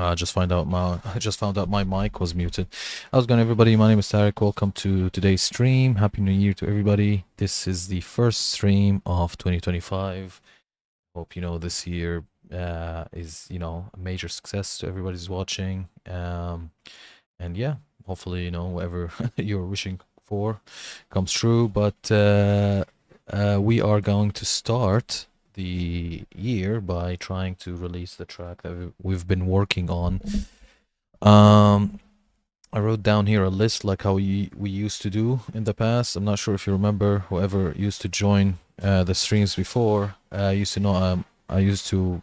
I just found out my mic was muted. How's it going, everybody? My name is Tarek. Welcome to today's stream. Happy New Year to everybody. This is the first stream of 2025. Hope this year is a major success to everybody's watching. And yeah, hopefully whatever you're wishing for comes true. But we are going to start the year by trying to release the track that we've been working on. I wrote down here a list like how we used to do in the past. I'm not sure if you remember, whoever used to join the streams before. I used to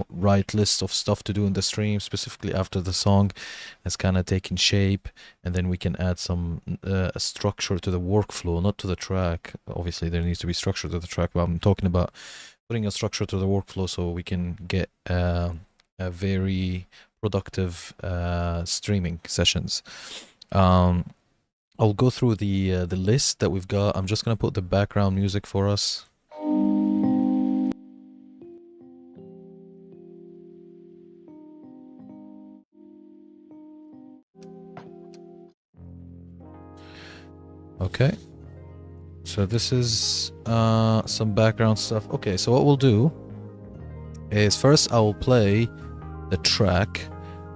write lists of stuff to do in the stream, specifically after the song has kind of taken shape, and then we can add some structure to the workflow, not to the track. Obviously, there needs to be structure to the track, but I'm talking about putting a structure to the workflow so we can get a very productive streaming sessions. I'll go through the list that we've got. I'm just gonna put the background music for us. Okay, so this is some background stuff. Okay, so what we'll do is first I will play the track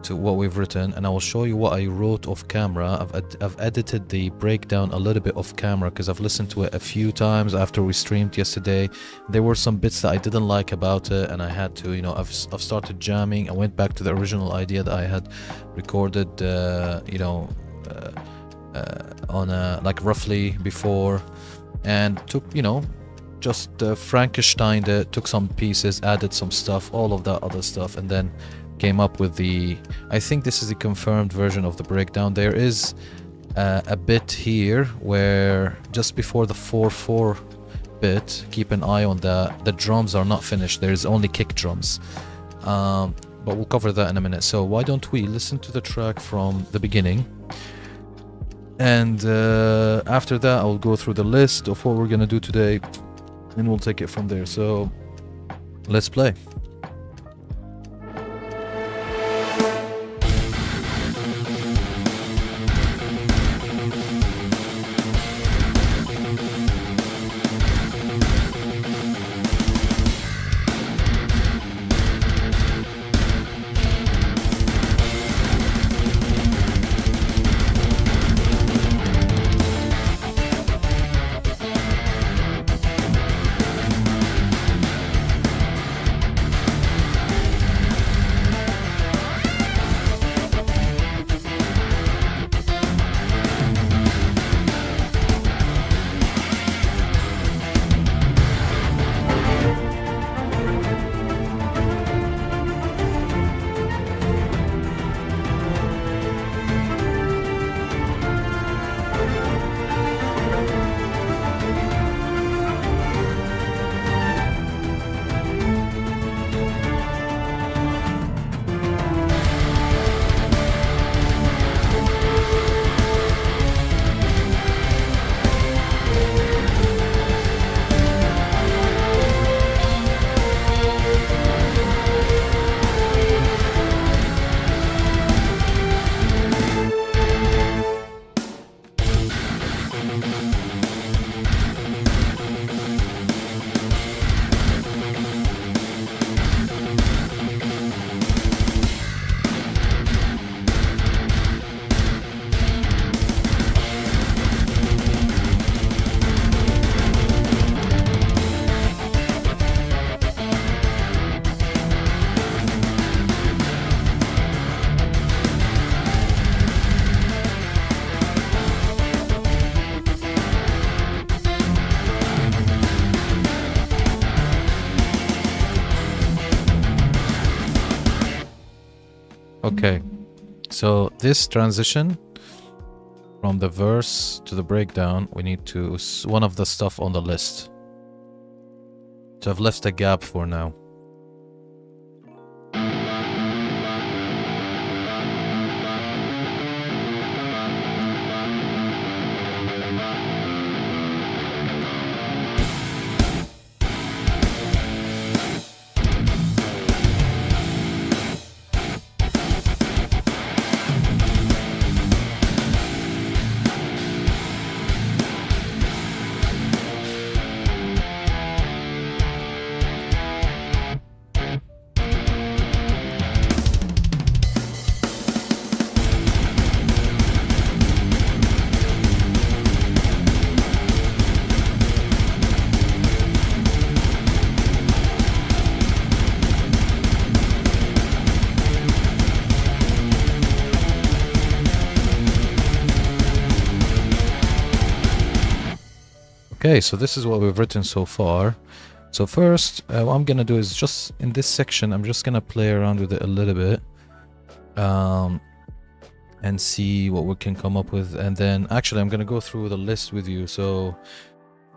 to what we've written, and I will show you what I wrote off camera. I've edited the breakdown a little bit off camera because I've listened to it a few times after we streamed yesterday. There were some bits that I didn't like about it, and I had to, I've started jamming. I went back to the original idea that I had recorded, on like roughly before, and took, just Frankensteined it, took some pieces, added some stuff, all of that other stuff, and then came up with I think this is the confirmed version of the breakdown. There is a bit here where just before the 4/4 bit, keep an eye on that, the drums are not finished, there's only kick drums, but we'll cover that in a minute. So why don't we listen to the track from the beginning, and after that I'll go through the list of what we're gonna do today, and we'll take it from there. So let's play. Okay, so this transition from the verse to the breakdown, we need to one of the stuff on the list. So I've left a gap for now. Okay, so this is what we've written so far. So first, what I'm gonna do is just in this section, I'm just gonna play around with it a little bit, and see what we can come up with. And then actually, I'm gonna go through the list with you. So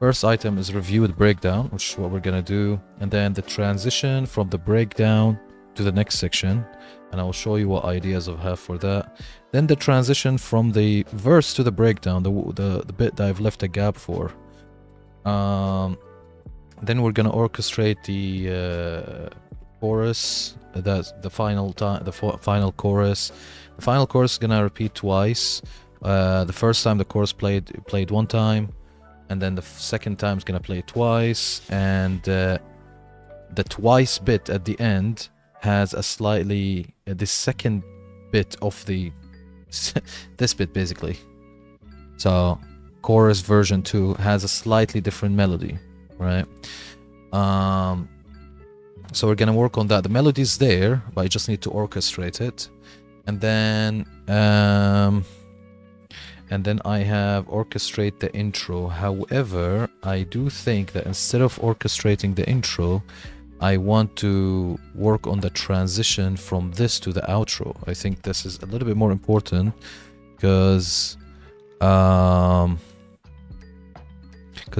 first item is review with breakdown, which is what we're gonna do, and then the transition from the breakdown to the next section, and I will show you what ideas I have for that. Then the transition from the verse to the breakdown, the bit that I've left a gap for. Then we're gonna orchestrate the chorus. That's the final time, the final chorus. The final chorus is gonna repeat twice. The first time the chorus played one time, and then the second time is gonna play twice. And the twice bit at the end has a slightly the second bit of the this bit basically. So chorus version 2 has a slightly different melody, right? So we're gonna work on that. The melody's there, but I just need to orchestrate it. And then I have orchestrate the intro. However, I do think that instead of orchestrating the intro, I want to work on the transition from this to the outro. I think this is a little bit more important because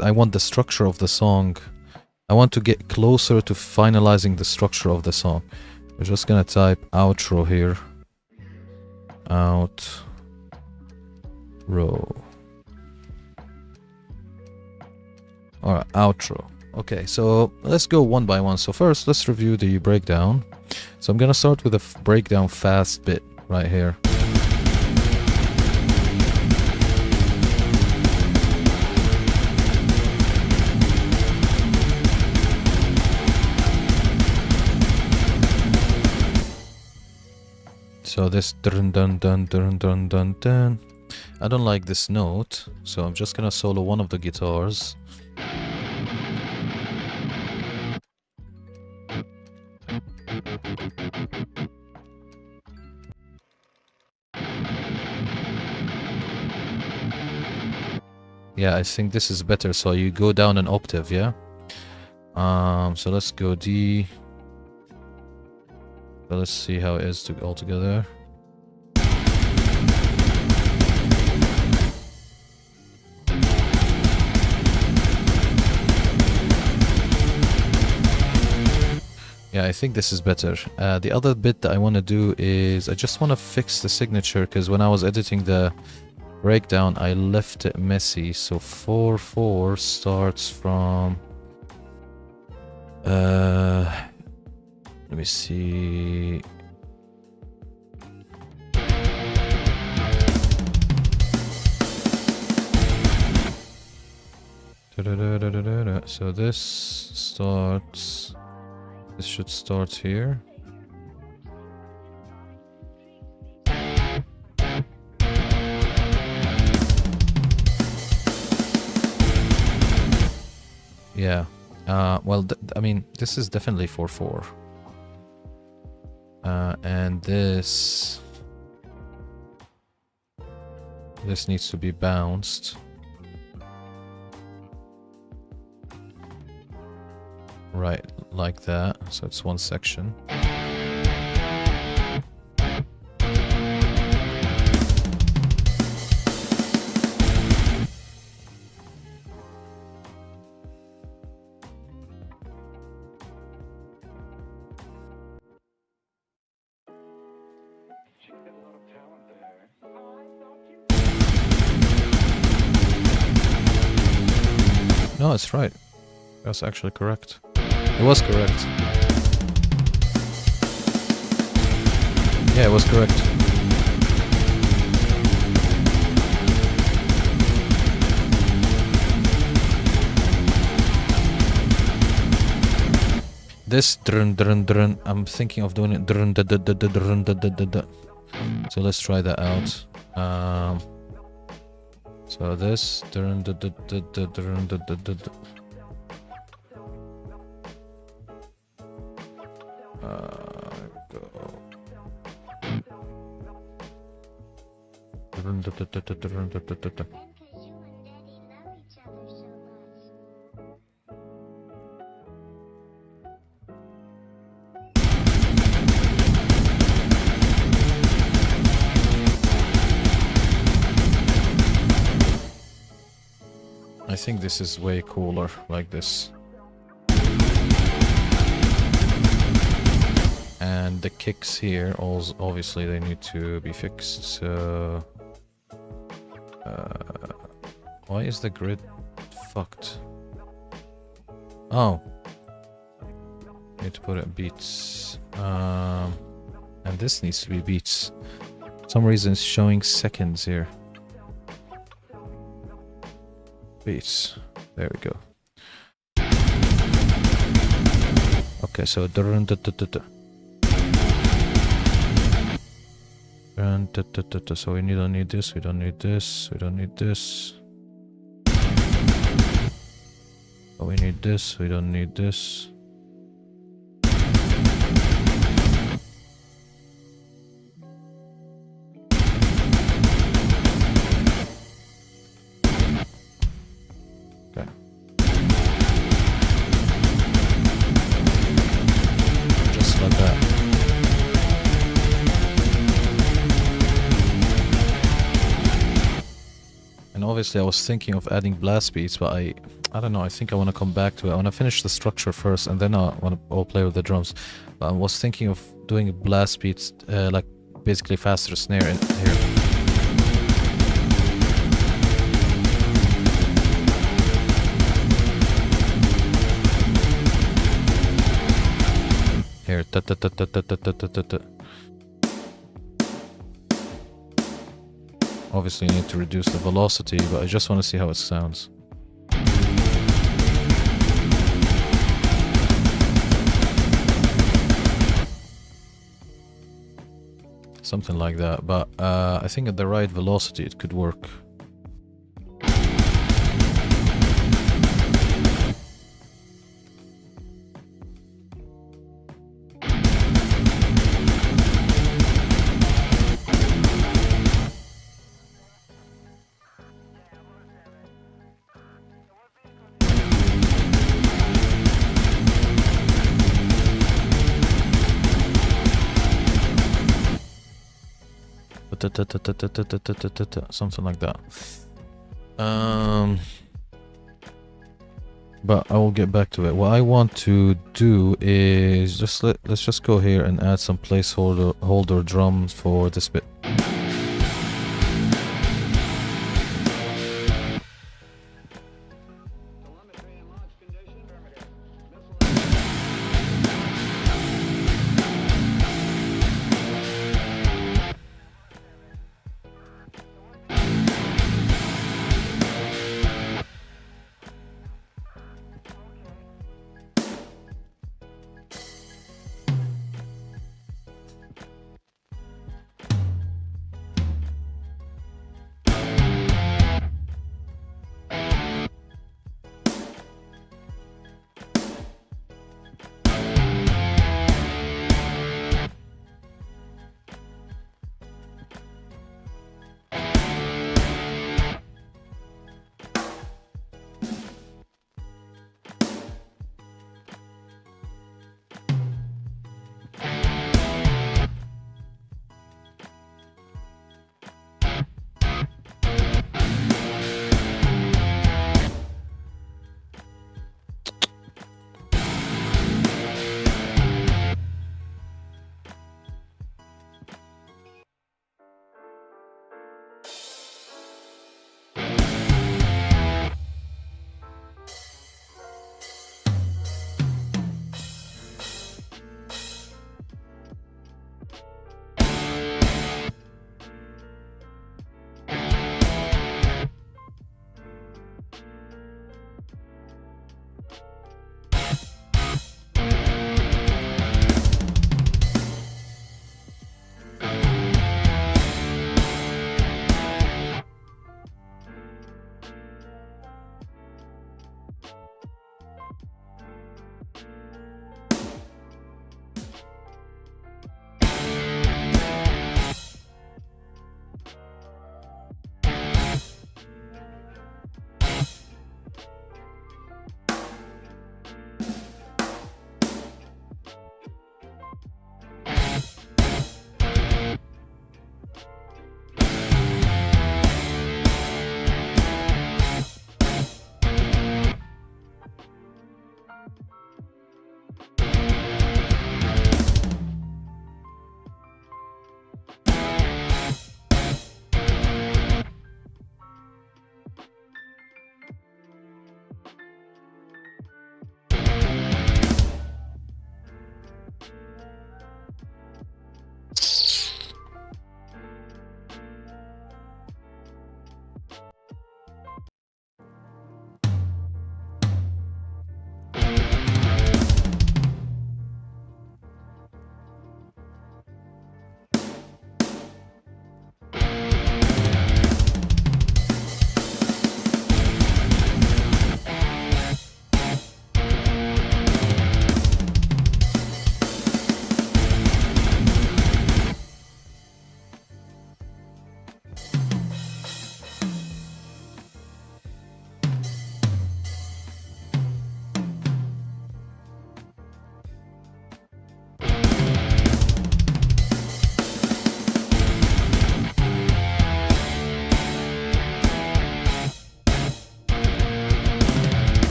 I want the structure of the song. I want to get closer to finalizing the structure of the song. We're just gonna type outro here. Outro. Alright, outro. Okay, so let's go one by one. So first, let's review the breakdown. So I'm gonna start with a breakdown fast bit right here. So this dun dun dun dun dun dun dun. I don't like this note, so I'm just gonna solo one of the guitars. Yeah, I think this is better. So you go down an octave, yeah? So let's go D. So let's see how it is all together. Yeah, I think this is better. The other bit that I want to do is I just want to fix the signature, because when I was editing the breakdown, I left it messy. So 4/4 starts from let me see. So this starts. This should start here. Yeah. Well, I mean, this is definitely 4/4. And this needs to be bounced. Right, like that. So it's one section. No, it's right. That's actually correct. It was correct. Yeah, it was correct. This drun drun drun, I'm thinking of doing it drun da da da da drun da da da da. So let's try that out. So this drun da da da da drun da da da da. Go. think this is way cooler like this. And the kicks here, also obviously they need to be fixed. So why is the grid fucked? Oh, need to put it beats. And this needs to be beats. For some reason it's showing seconds here. Beats. There we go. Okay, so so we don't need this, we don't need this, we don't need this. But we need this, we don't need this. Okay. Just like that. And obviously I was thinking of adding blast beats, but I don't know, I think I want to come back to it. I want to finish the structure first and then I'll play with the drums. But I was thinking of doing blast beats, like basically faster snare in here. Here, ta ta ta ta ta ta ta ta ta. Obviously you need to reduce the velocity, but I just want to see how it sounds. Something like that, but I think at the right velocity it could work. Something like that. But I will get back to it. What I want to do is just let's just go here and add some placeholder drums for this bit.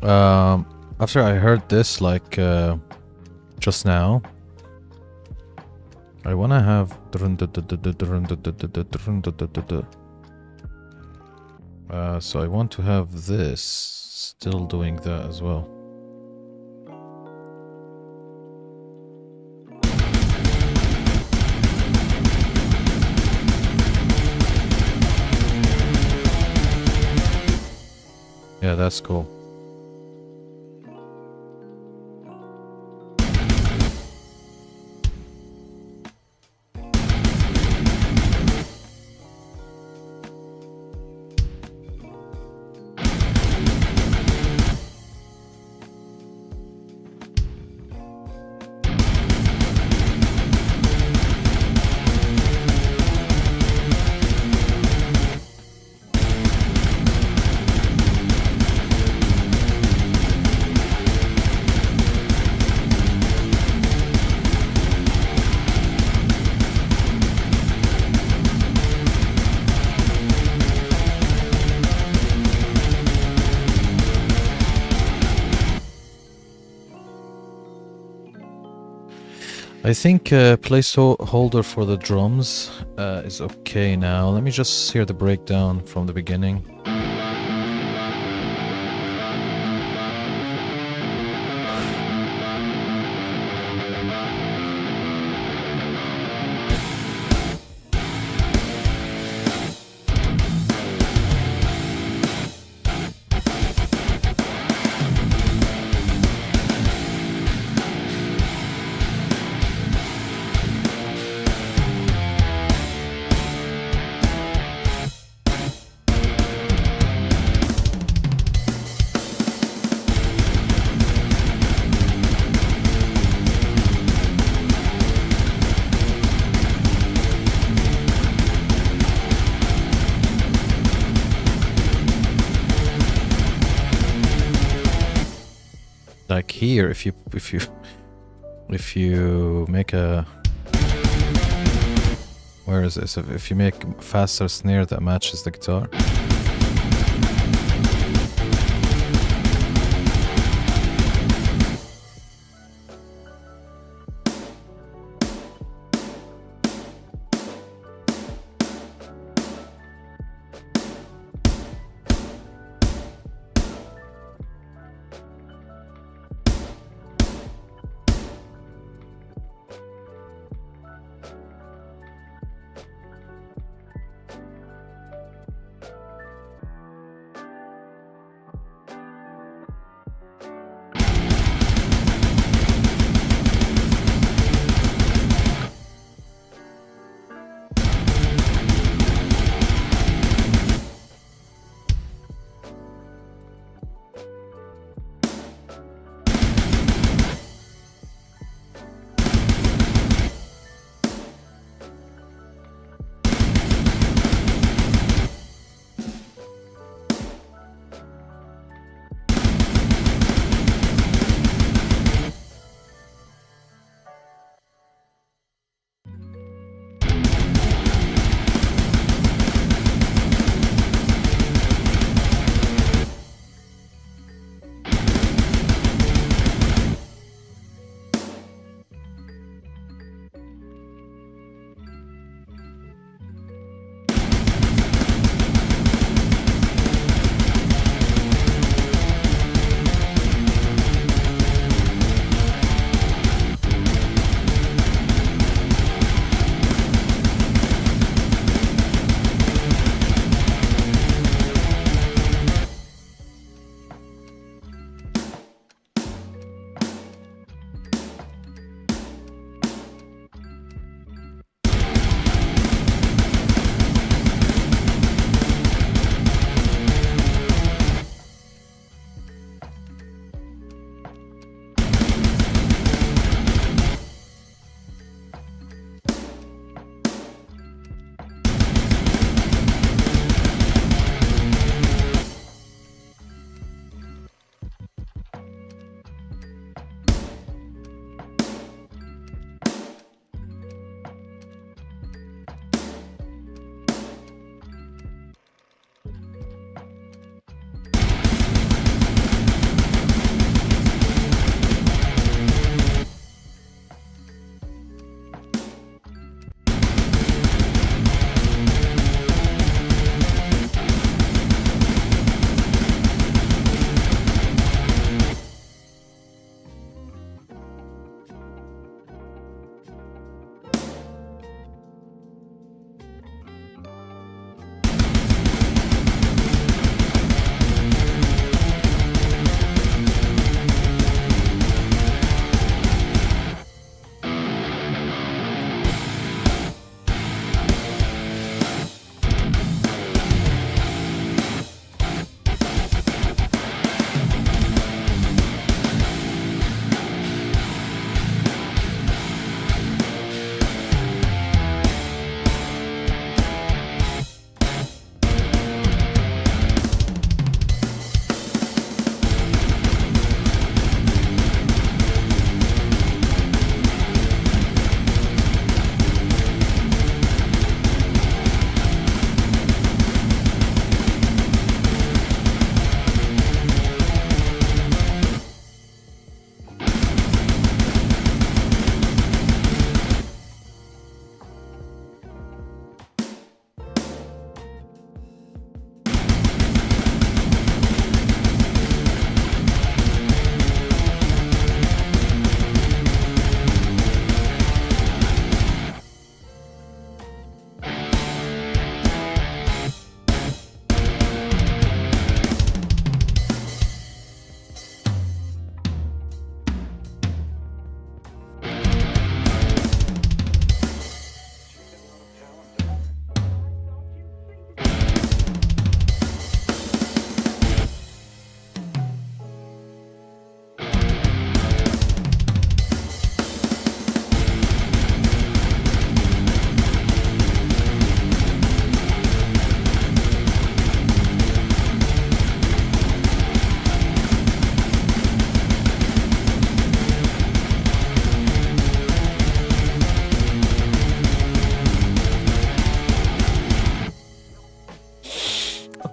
After I heard this, like, just now, I wanna have... so I want to have this still doing that as well. Yeah, that's cool. I think placeholder for the drums is okay now. Let me just hear the breakdown from the beginning. Like here, if you make a... Where is this? If you make a faster snare that matches the guitar.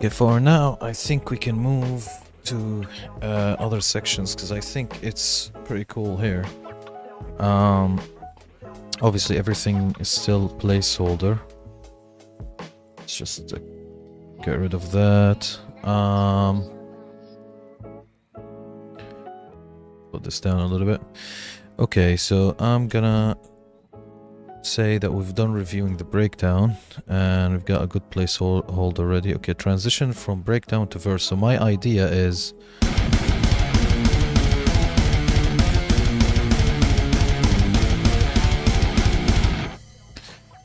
Okay, for now, I think we can move to other sections because I think it's pretty cool here. Obviously, everything is still placeholder. Let's just get rid of that. Put this down a little bit. Okay, so I'm gonna say that we've done reviewing the breakdown and we've got a good placeholder ready. Okay, transition from breakdown to verse. So my idea is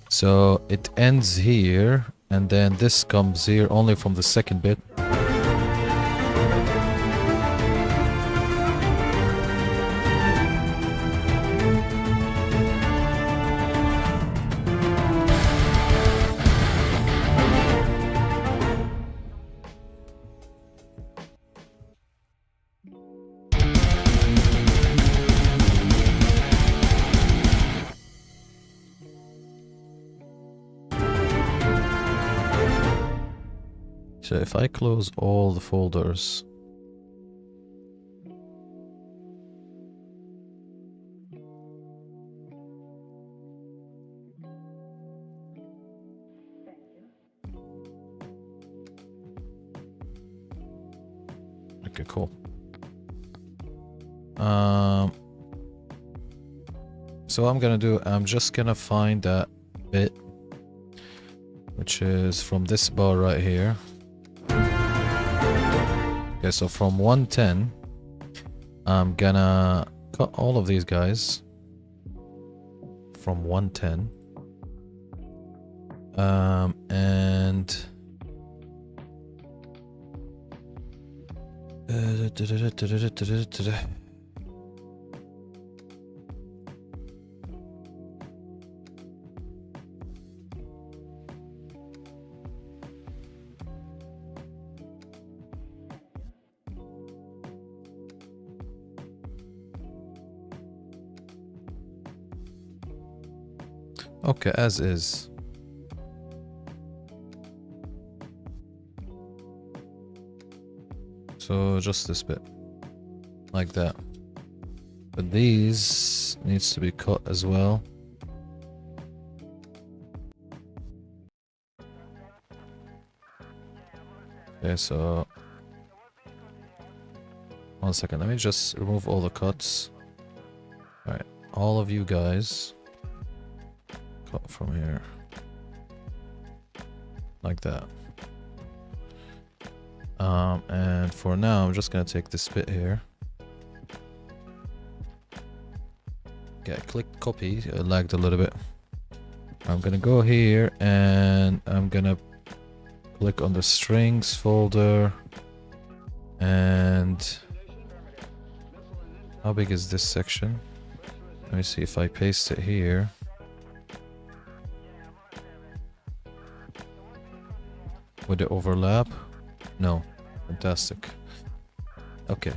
so it ends here and then this comes here only from the second bit. So if I close all the folders, okay, cool. So what I'm gonna do, I'm just gonna find that bit, which is from this bar right here. Okay, so from 110, I'm gonna cut all of these guys from 110. And okay, as is. So just this bit, like that. But these needs to be cut as well. Okay, so 1 second, let me just remove all the cuts. Alright, all of you guys cut from here. Like that. And for now, I'm just gonna take this bit here. Okay, I clicked copy, it lagged a little bit. I'm gonna go here and I'm gonna click on the strings folder. And how big is this section? Let me see if I paste it here. Would it overlap? No. Fantastic. Okay.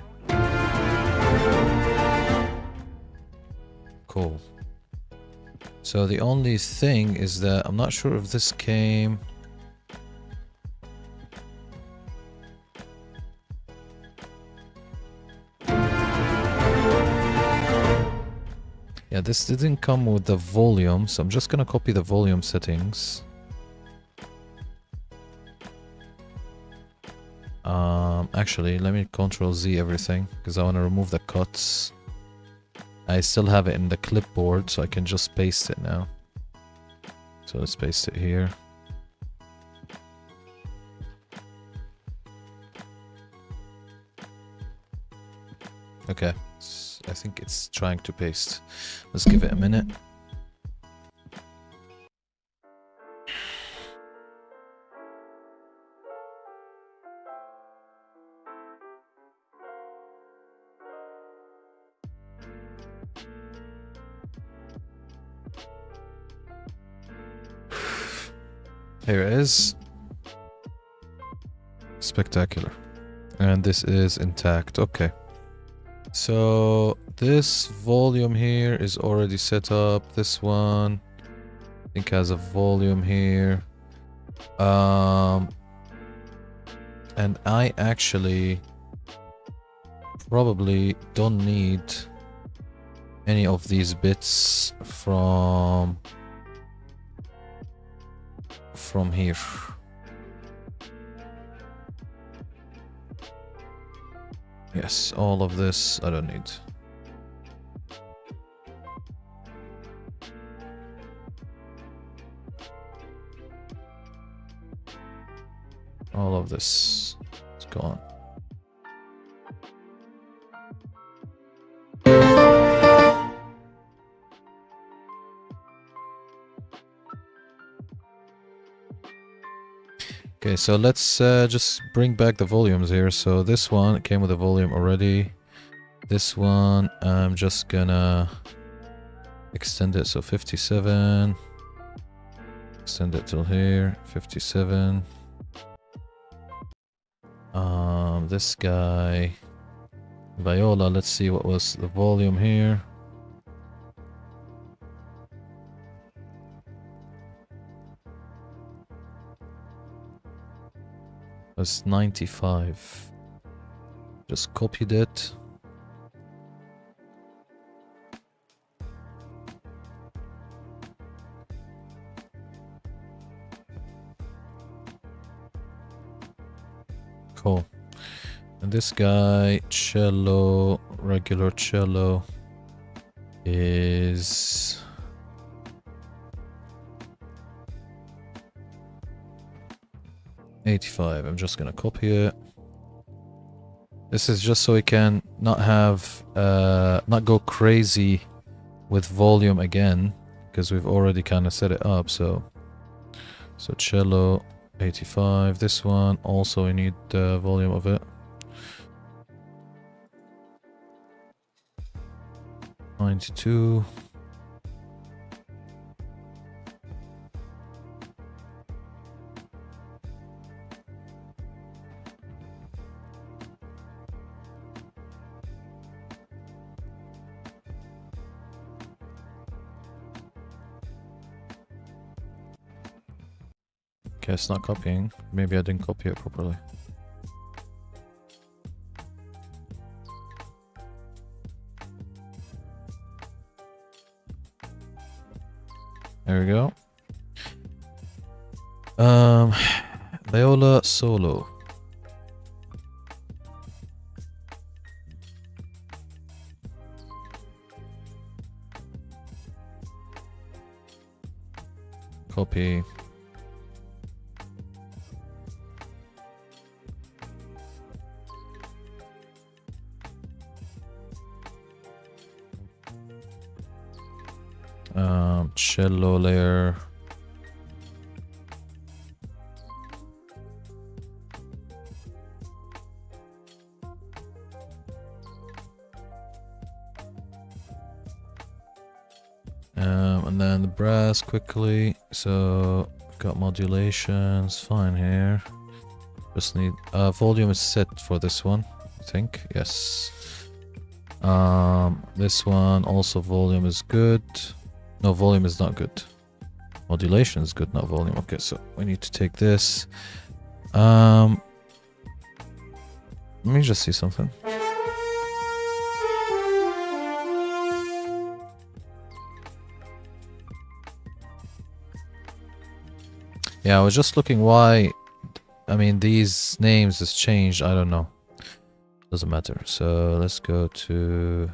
Cool. So the only thing is that I'm not sure if this came... Yeah, this didn't come with the volume, so I'm just gonna copy the volume settings. Actually, let me Control Z everything, because I want to remove the cuts. I still have it in the clipboard, so I can just paste it now. So let's paste it here. Okay, I think it's trying to paste. Let's give it a minute. Here it is. Spectacular. And this is intact. Okay. So this volume here is already set up. This one I think has a volume here. And I actually probably don't need any of these bits from here. Yes, all of this I don't need. All of this is gone. Okay, so let's just bring back the volumes here. So this one came with a volume already. This one, I'm just gonna extend it, so 57. Extend it till here, 57. This guy, viola, let's see what was the volume here. It was 95. Just copied it. Cool. And this guy, cello, regular cello, is 85. I'm just gonna copy it. This is just so we can not have, not go crazy with volume again, because we've already kind of set it up. So cello 85. This one also we need the volume of it. 92. Okay, it's not copying. Maybe I didn't copy it properly. There we go. Viola solo. Copy. Cello layer. And then the brass quickly. So got modulations, fine here. Just need volume is set for this one, I think. Yes. This one also volume is good. No, volume is not good. Modulation is good, not volume. Okay, so we need to take this. Let me just see something. Yeah, I was just looking why. I mean, these names has changed. I don't know. Doesn't matter. So let's go to.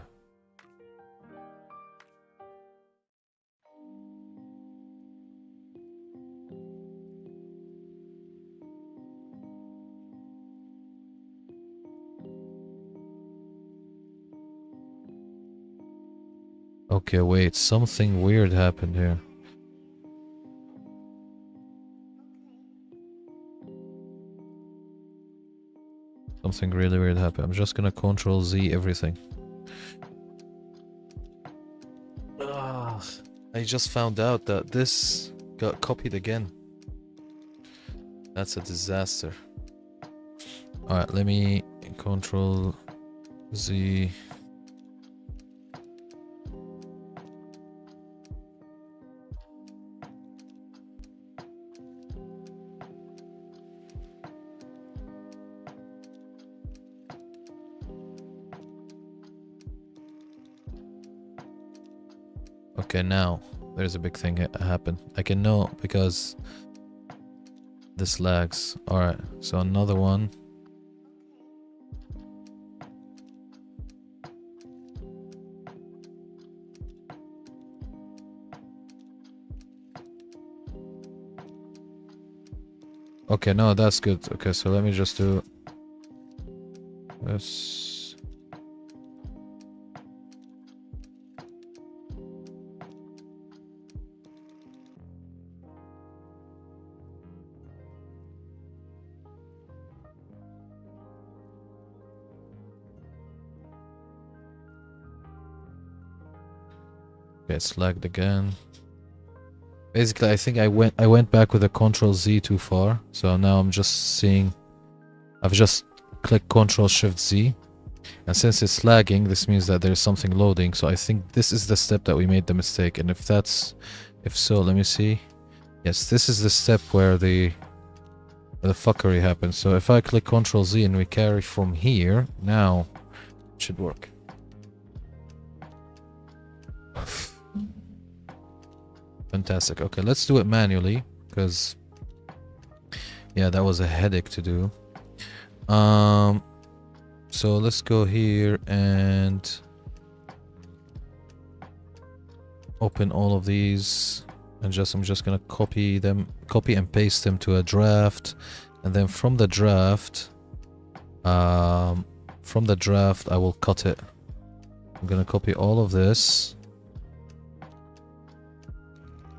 Okay, wait. Something weird happened here. Something really weird happened. I'm just gonna Control Z everything. Ugh, I just found out that this got copied again. That's a disaster. Alright, let me Control Z. Okay, now there's a big thing happen. I can know because this lags. Alright, so another one. Okay, no, that's good. Okay, so let me just do this. Okay, it's lagged again. Basically, I think I went back with a Control Z too far. So now I'm just seeing. I've just clicked Control Shift Z, and since it's lagging, this means that there's something loading. So I think this is the step that we made the mistake. And if so, let me see. Yes, this is the step where the fuckery happens. So if I click Control Z and we carry from here, now it should work. Fantastic. Okay, let's do it manually, because yeah, that was a headache to do. So let's go here and open all of these, and I'm just gonna copy and paste them to a draft, and then from the draft I will cut it. I'm gonna copy all of this.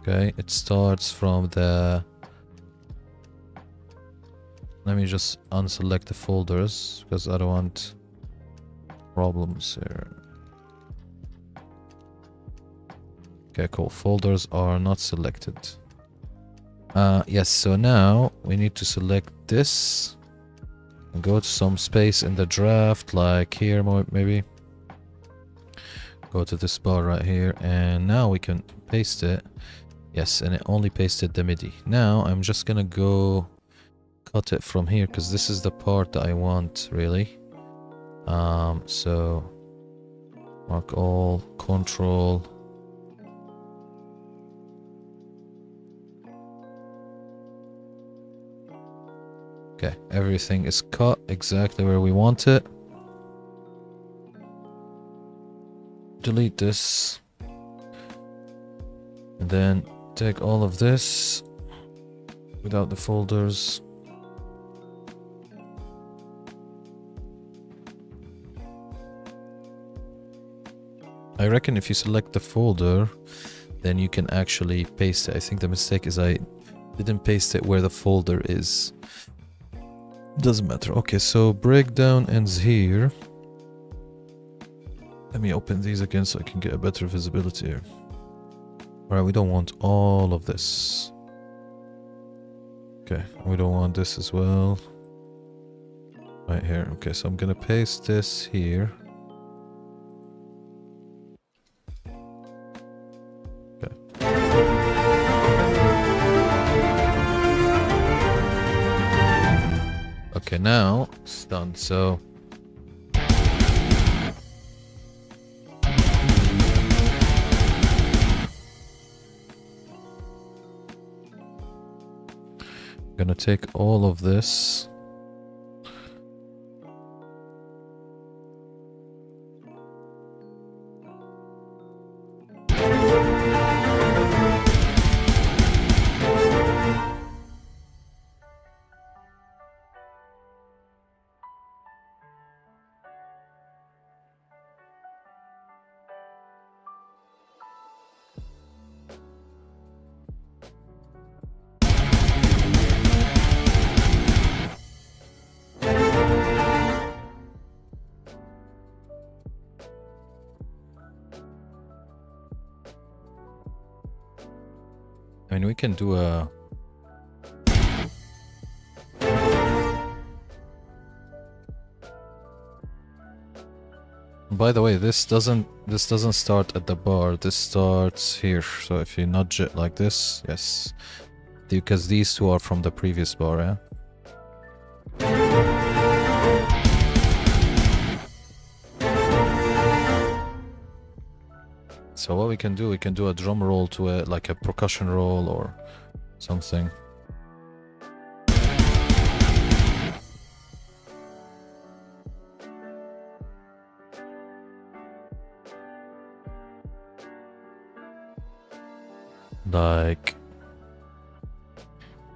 Okay, it starts from the... Let me just unselect the folders, because I don't want problems here. Okay, cool. Folders are not selected. Yes, so now we need to select this and go to some space in the draft, like here maybe. Go to this bar right here, and now we can paste it. Yes, and it only pasted the MIDI. Now I'm just gonna go cut it from here, because this is the part that I want, really. So mark all, control. Okay, everything is cut exactly where we want it. Delete this. And then take all of this without the folders. I reckon if you select the folder, then you can actually paste it. I think the mistake is I didn't paste it where the folder is. Doesn't matter. Okay, so breakdown ends here. Let me open these again so I can get a better visibility here. Alright, we don't want all of this. Okay, we don't want this as well. Right here. Okay, so I'm gonna paste this here. Okay. Okay, now it's done. So I'm gonna take all of this. I mean, we can do a... By the way, this doesn't start at the bar. This starts here. So if you nudge it like this, yes, because these two are from the previous bar, yeah. So what we can do a drum roll to a like a percussion roll or something. Like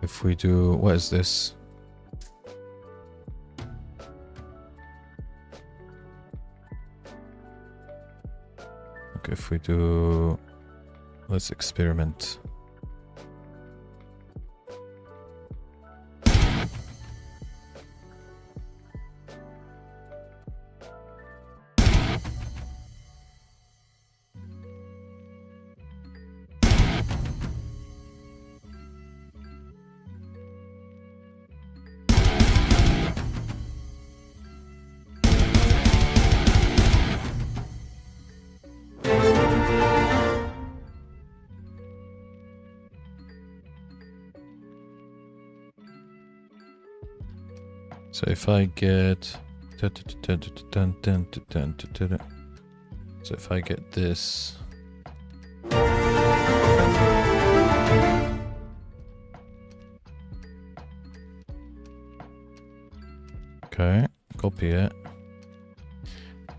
if we do, what is this? Okay, if we do, let's experiment. So if I get, so if I get this, okay, copy it.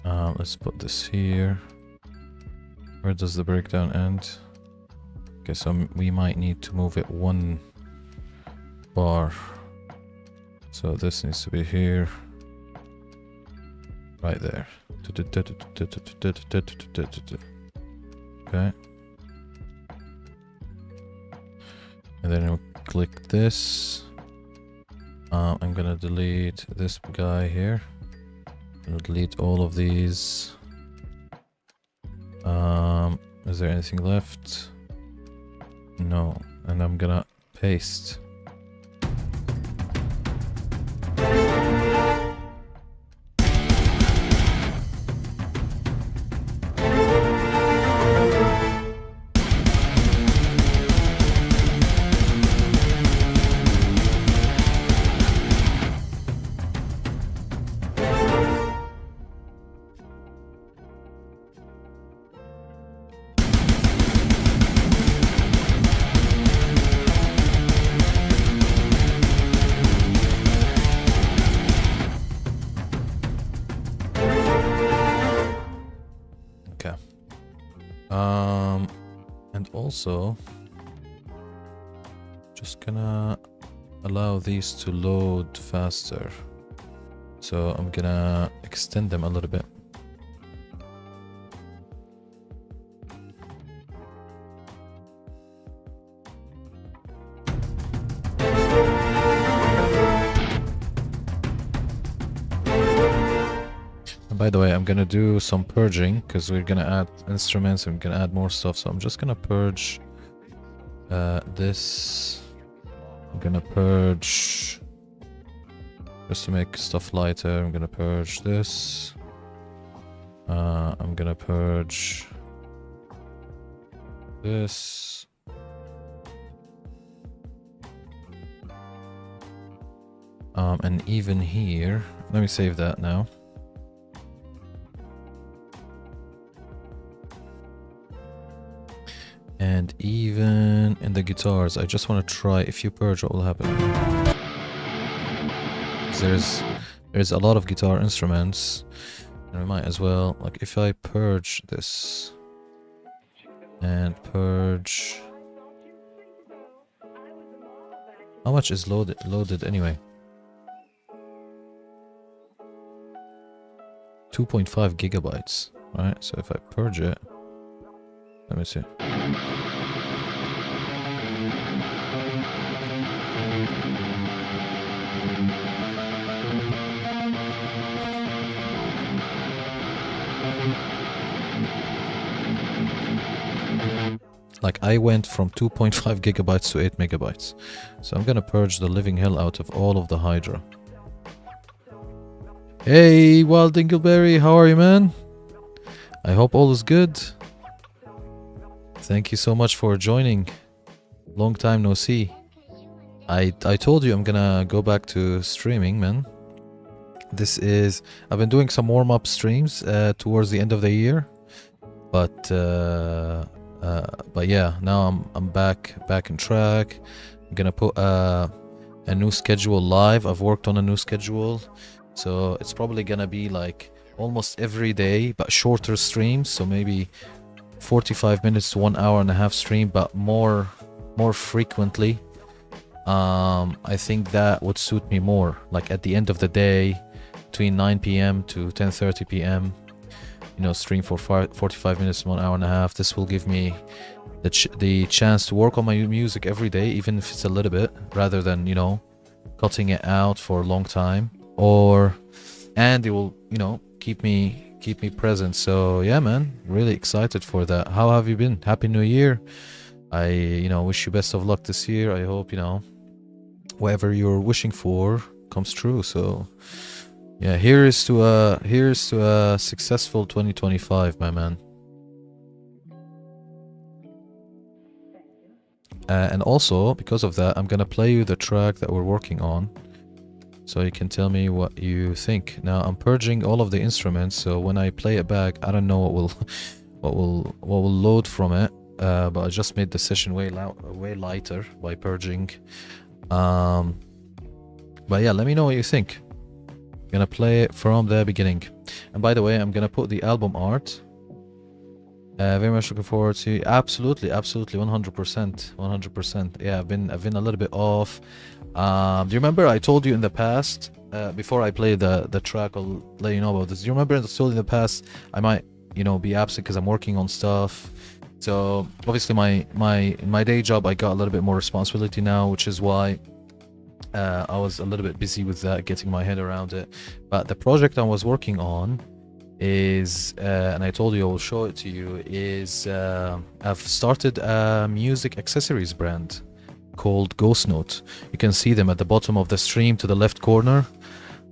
Let's put this here. Where does the breakdown end? Okay, so we might need to move it one bar. So this needs to be here, right there. Okay. And then we'll click this. I'm gonna delete this guy here. I'll delete all of these. Is there anything left? No. And I'm gonna paste. And also, just gonna allow these to load faster. So I'm gonna extend them a little bit. By the way, I'm gonna do some purging because we're gonna add instruments and we're gonna add more stuff. So I'm just gonna purge this. I'm gonna purge just to make stuff lighter. I'm gonna purge this. I'm gonna purge this. And even here, let me save that now. And even in the guitars, I just want to try if you purge what will happen. There's a lot of guitar instruments, and we might as well, like if I purge this and purge, how much is loaded anyway? 2.5 gigabytes, right? So if I purge it, let me see. Like I went from 2.5 gigabytes to 8 megabytes. So I'm gonna purge the living hell out of all of the Hydra. Hey, Wild Dingleberry, how are you, man? I hope all is good. Thank you so much for joining. Long time no see. I told you I'm gonna go back to streaming, man. I've been doing some warm-up streams towards the end of the year. But yeah, now I'm back in track. I'm gonna put a new schedule live. I've worked on a new schedule, so it's probably gonna be like almost every day, but shorter streams. So maybe 45 minutes to 1 hour and a half stream, but more frequently. I think that would suit me more. Like at the end of the day, between 9 p.m. to 10:30 p.m. You know, stream for 45 minutes, 1 hour and a half. This will give me the chance to work on my music every day, even if it's a little bit, rather than, you know, cutting it out for a long time. And it will, you know, keep me present. So yeah, man, really excited for that. How have you been? Happy New Year. I, you know, wish you best of luck this year. I hope, you know, whatever you're wishing for comes true. So yeah, here's to a successful 2025, my man. And also, because of that, I'm gonna play you the track that we're working on, so you can tell me what you think. Now, I'm purging all of the instruments, so when I play it back, I don't know what will load from it. But I just made the session way lighter by purging. But yeah, let me know what you think. I'm gonna play it from the beginning. And by the way, I'm gonna put the album art. Very much looking forward to. Absolutely, 100%. Yeah, I've been a little bit off. Do you remember I told you in the past, before I play the track, I'll let you know about this. Do you remember I told you in the past I might, you know, be absent because I'm working on stuff. So obviously my day job, I got a little bit more responsibility now, which is why I was a little bit busy with that, getting my head around it. But the project I was working on is, and I told you I will show it to you, is I've started a music accessories brand called Ghost Note. You can see them at the bottom of the stream to the left corner.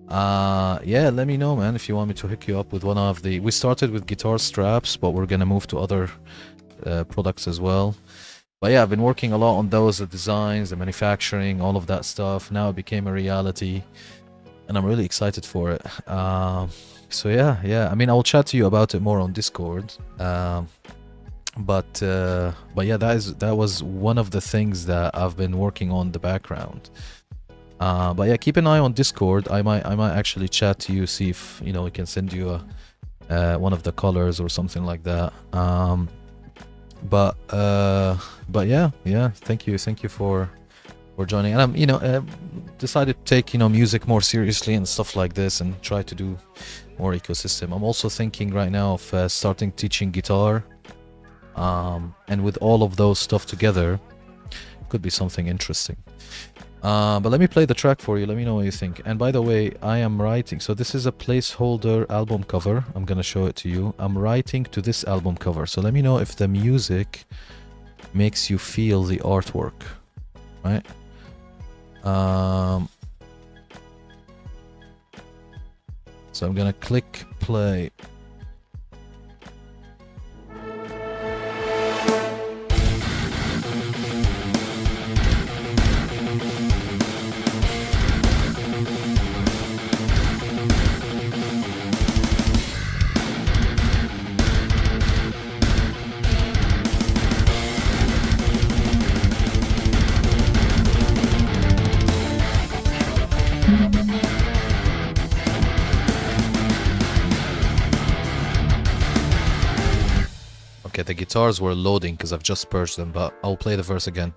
Yeah, let me know, man, if you want me to hook you up with one of the. We started with guitar straps, but we're gonna move to other products as well. But yeah, I've been working a lot on those, the designs, the manufacturing, all of that stuff. Now it became a reality, and I'm really excited for it. So yeah, I mean, I'll chat to you about it more on Discord. But yeah, that was one of the things that I've been working on the background. But yeah, keep an eye on Discord. I might actually chat to you, see if, you know, we can send you a one of the colors or something like that. But yeah, thank you for joining. And I'm, you know, decided to take, you know, music more seriously and stuff like this, and try to do more ecosystem. I'm also thinking right now of starting teaching guitar, and with all of those stuff together, could be something interesting. But let me play the track for you. Let me know what you think. And by the way, I am writing. So this is a placeholder album cover. I'm gonna show it to you. I'm writing to this album cover. So let me know if the music makes you feel the artwork, right? So I'm gonna click play. Okay, the guitars were loading because I've just purged them, but I'll play the verse again.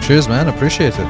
Cheers, man. Appreciate it.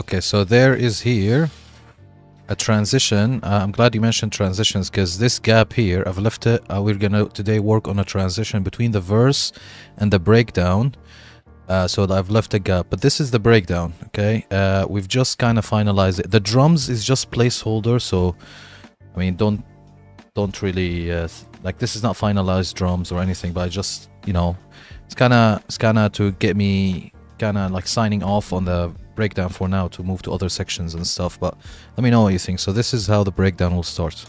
Okay, so there is here a transition. I'm glad you mentioned transitions, because this gap here, I've left it. We're gonna today work on a transition between the verse and the breakdown. So I've left a gap, but this is the breakdown. Okay, we've just kind of finalized it. The drums is just placeholder, so I mean, don't really like, this is not finalized drums or anything, but I just, you know, it's kind of to get me kind of like signing off on the breakdown for now, to move to other sections and stuff. But let me know what you think. So this is how the breakdown will start.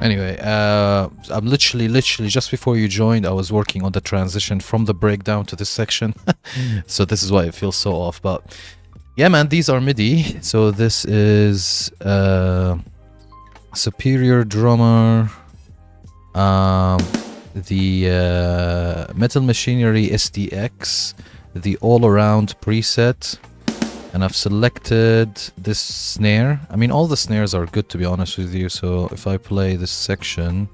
Anyway, I'm literally just before you joined, I was working on the transition from the breakdown to this section. So this is why it feels so off. But yeah, man, these are MIDI. So this is Superior Drummer, the Metal Machinery SDX, the all-around preset. And I've selected this snare. I mean, all the snares are good, to be honest with you. So if I play this section,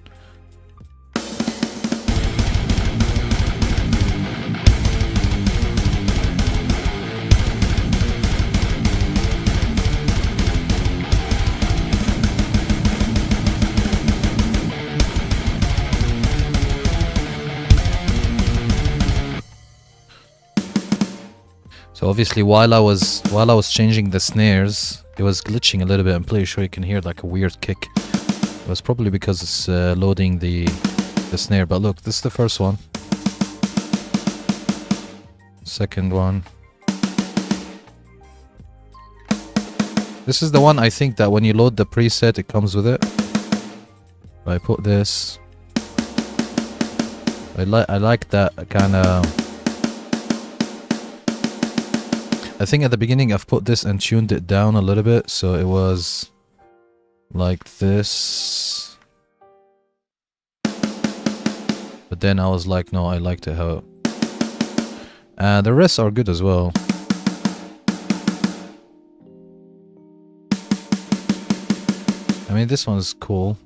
so obviously while I was changing the snares, it was glitching a little bit. I'm pretty sure you can hear like a weird kick. It was probably because it's loading the snare. But look, this is the first one. Second one. This is the one I think that when you load the preset, it comes with it. If I put this, I like that kind of. I think at the beginning I've put this and tuned it down a little bit, so it was like this. But then I was like, no, I liked it how. And the rest are good as well. I mean, this one's cool.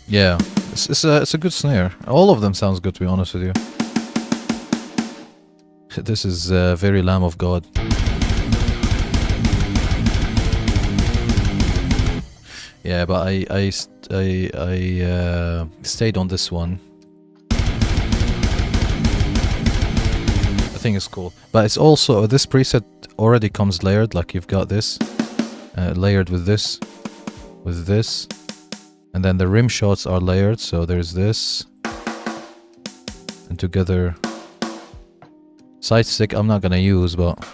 Yeah, it's a good snare. All of them sounds good, to be honest with you. This is very Lamb of God. Yeah, but I stayed on this one. I think it's cool, but it's also, this preset already comes layered. Like, you've got this layered with this, and then the rim shots are layered. So there's this, and together. Side stick I'm not gonna use, but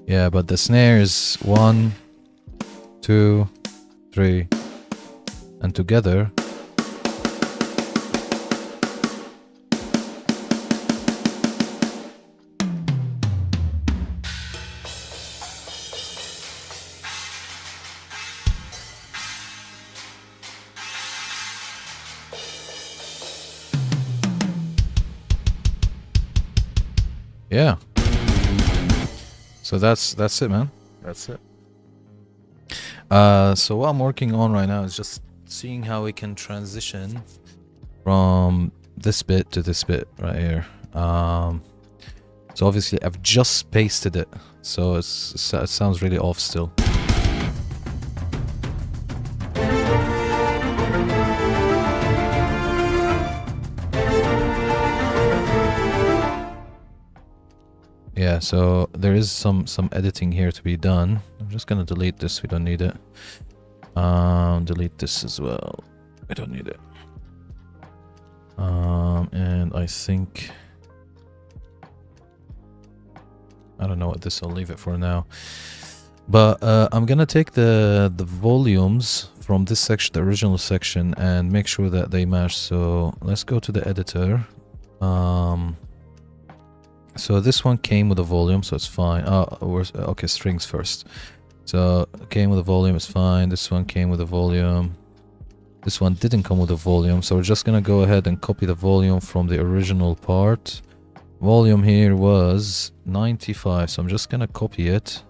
yeah, but the snare is 1, 2, 3, and together. Yeah. So that's it, man. That's it. So what I'm working on right now is just seeing how we can transition from this bit to this bit right here. So obviously I've just pasted it, so it sounds really off still. Yeah, so there is some editing here to be done. I'm just gonna delete this, we don't need it. Delete this as well, we don't need it. And I think, I don't know what this, I'll leave it for now. But I'm gonna take the volumes from this section, the original section, and make sure that they match. So let's go to the editor. So this one came with a volume, so it's fine. Okay, strings first. So it came with a volume, it's fine. This one came with a volume. This one didn't come with a volume, so we're just gonna go ahead and copy the volume from the original part. Volume here was 95, so I'm just gonna copy it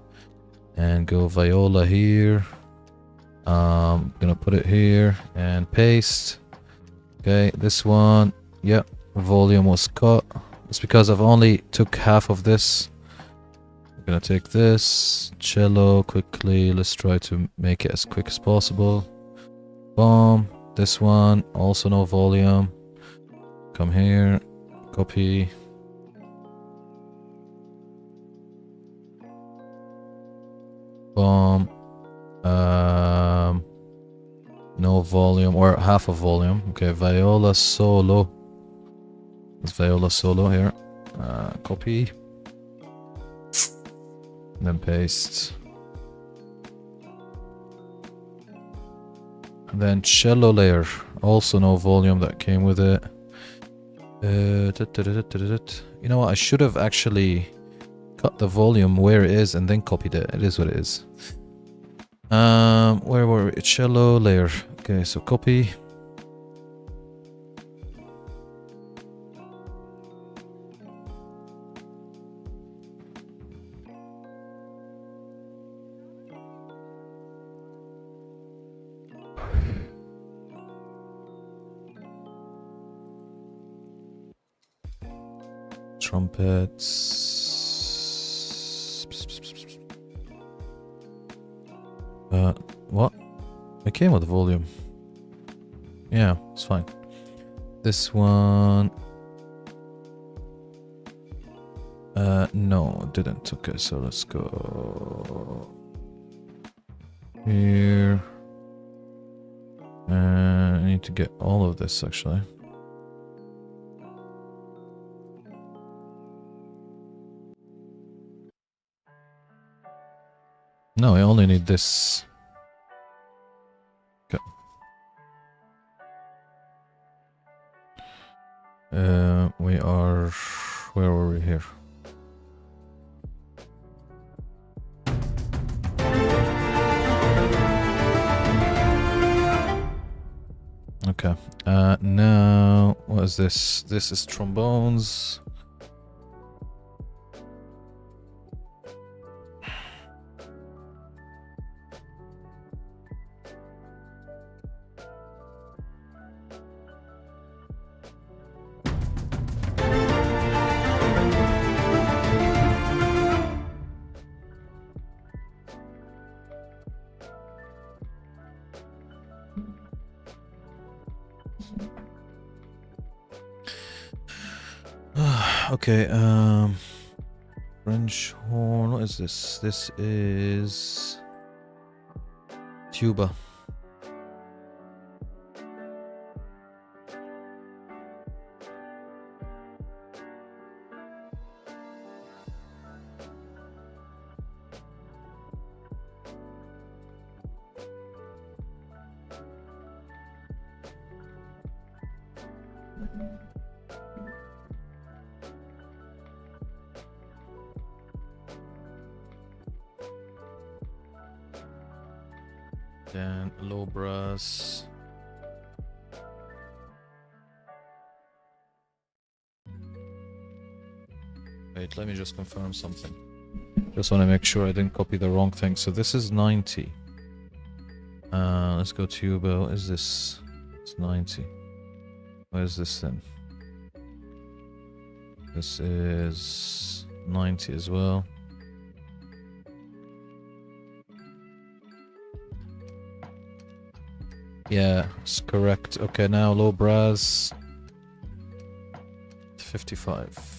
and go viola here. Gonna put it here and paste. Okay, this one, yeah, volume was cut. It's because I've only took half of this. I'm gonna take this cello quickly. Let's try to make it as quick as possible. Boom. This one also no volume. Come here, copy. Boom. No volume, or half a volume. Okay, viola solo. It's viola solo here. Copy. And then paste. And then cello layer. Also no volume that came with it. You know what? I should have actually cut the volume where it is and then copied it. It is what it is. Where were we? Cello layer. Okay, so copy. Trumpets. What? It came with the volume. Yeah, it's fine. This one. No, it didn't. Okay, so let's go here. I need to get all of this actually. No, I only need this. Okay. We are... Where were we here? Okay. Now, what is this? This is trombones. Okay, French horn, what is this? This is tuba. Then low brass. Wait, let me just confirm something. Just want to make sure I didn't copy the wrong thing. So this is 90. Let's go tuba. What is this? It's 90. What is this then? This is 90 as well. Yeah, it's correct. Okay, now low brass 55.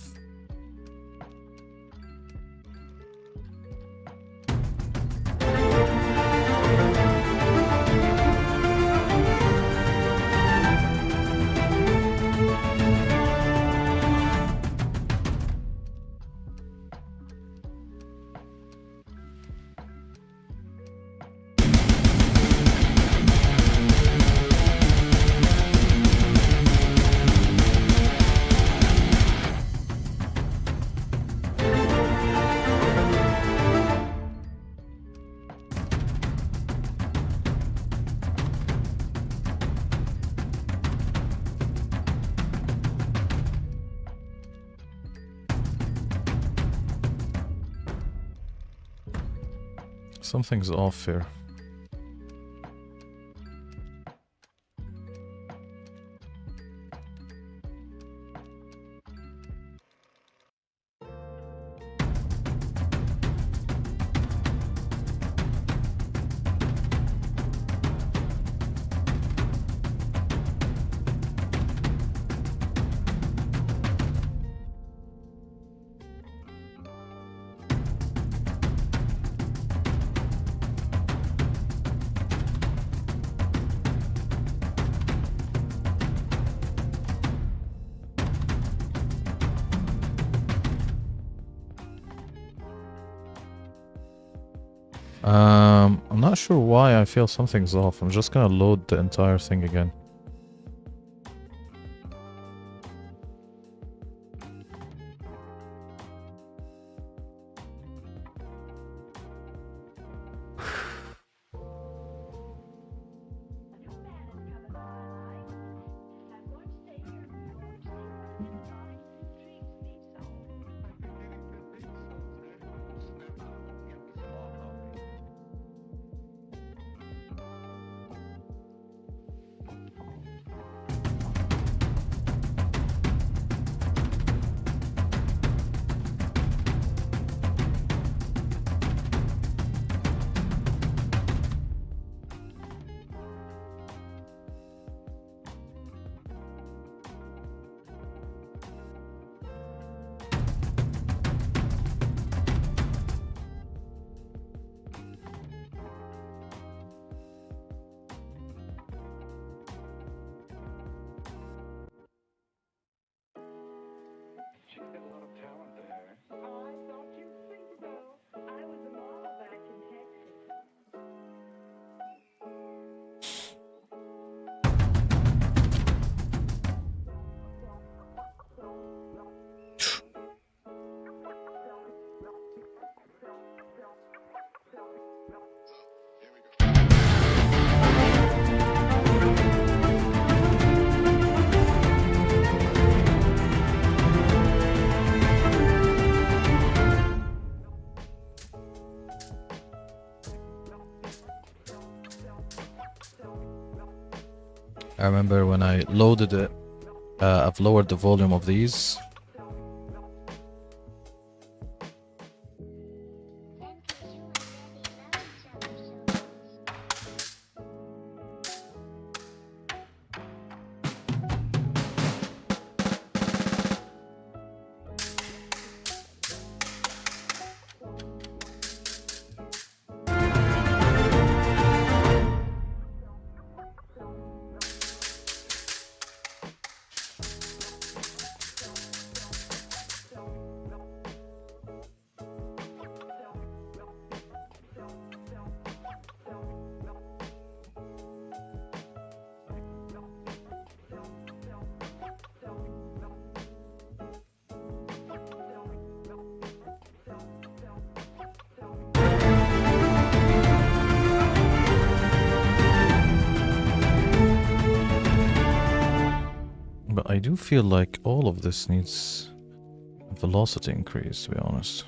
Something's off here. I'm not sure why I feel something's off. I'm just gonna load the entire thing again. I remember when I loaded it, I've lowered the volume of these. But I do feel like all of this needs a velocity increase, to be honest.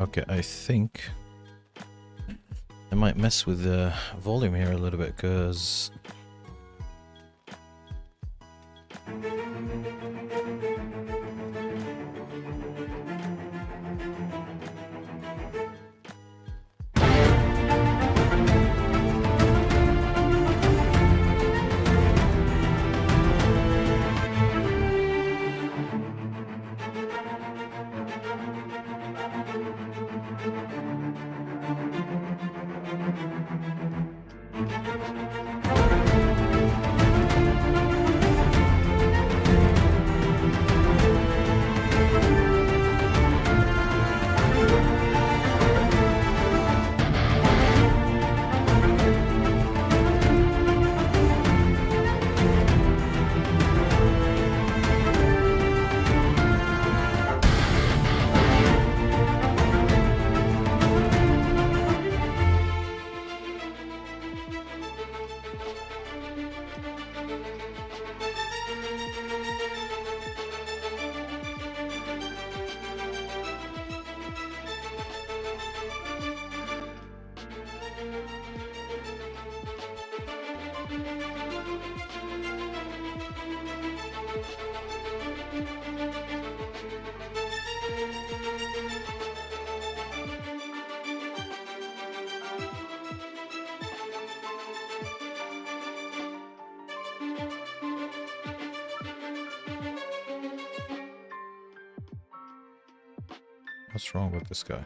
Okay, I think I might mess with the volume here a little bit, because what's wrong with this guy?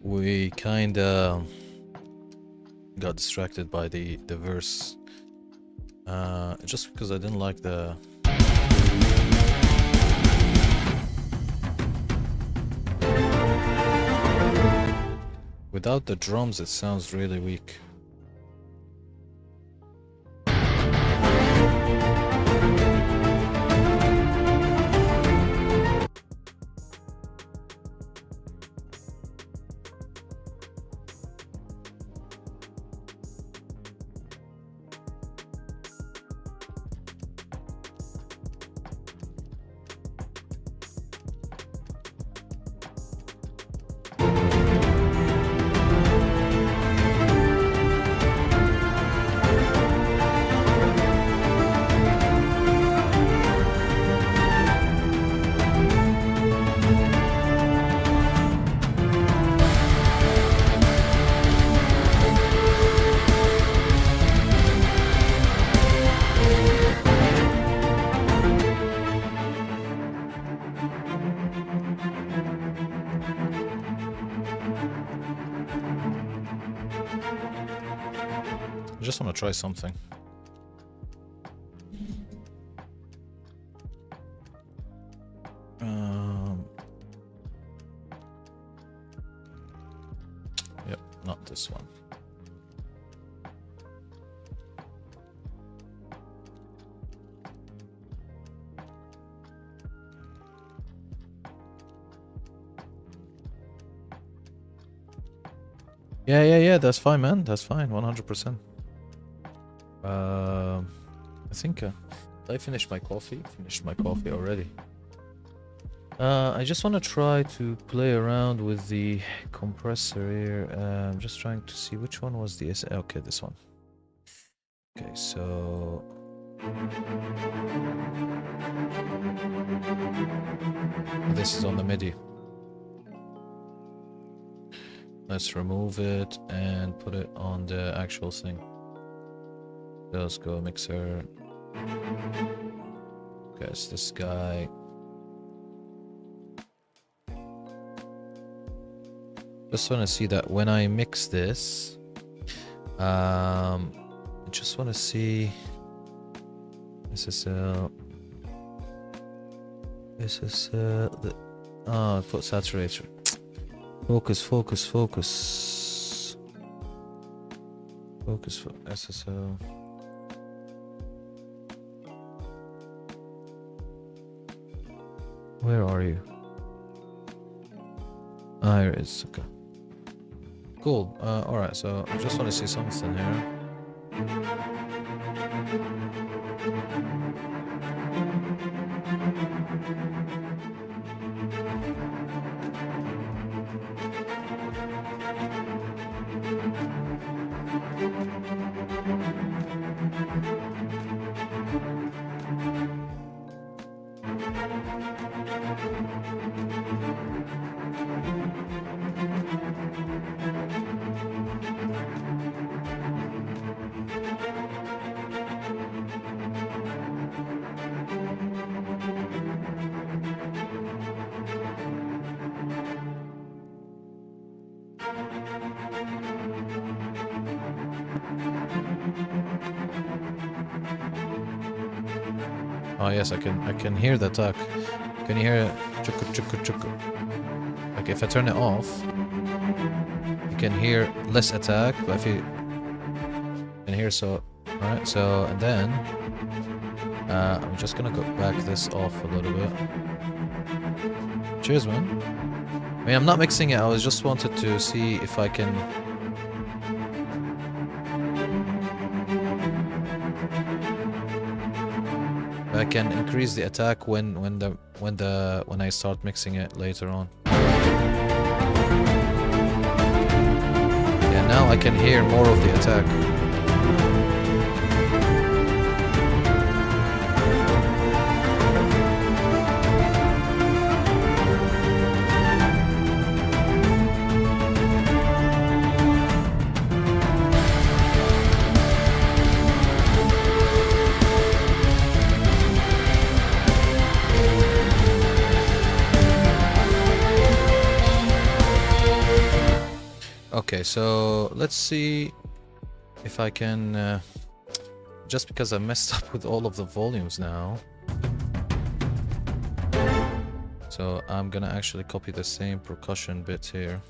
we kinda got distracted by the verse. Just because I didn't like the... Without the drums, it sounds really weak. I just want to try something. Yep, not this one. Yeah, that's fine, man. That's fine, 100%. I think I finished my coffee. Finished my coffee already. I just want to try to play around with the compressor here. I'm just trying to see which one was the okay, this one. Okay, so this is on the MIDI. Let's remove it and put it on the actual thing. Let's go mixer. Okay, it's this guy. Just want to see that when I mix this, I just want to see SSL. I put saturator. Focus for SSL. Where are you? Ah, here it is. Okay. Cool. Alright, so I just want to see something here. Oh yes, I can hear the attack. Can you hear it? Chuku chuku chuku. Like if I turn it off, you can hear less attack, but if you can hear so alright, so and then I'm just gonna go back this off a little bit. Cheers, man. I mean, I'm not mixing it, I was just wanted to see if I can increase the attack when I start mixing it later on. Yeah, now I can hear more of the attack. Okay, so let's see if I can, just because I messed up with all of the volumes now. So I'm gonna actually copy the same percussion bit here.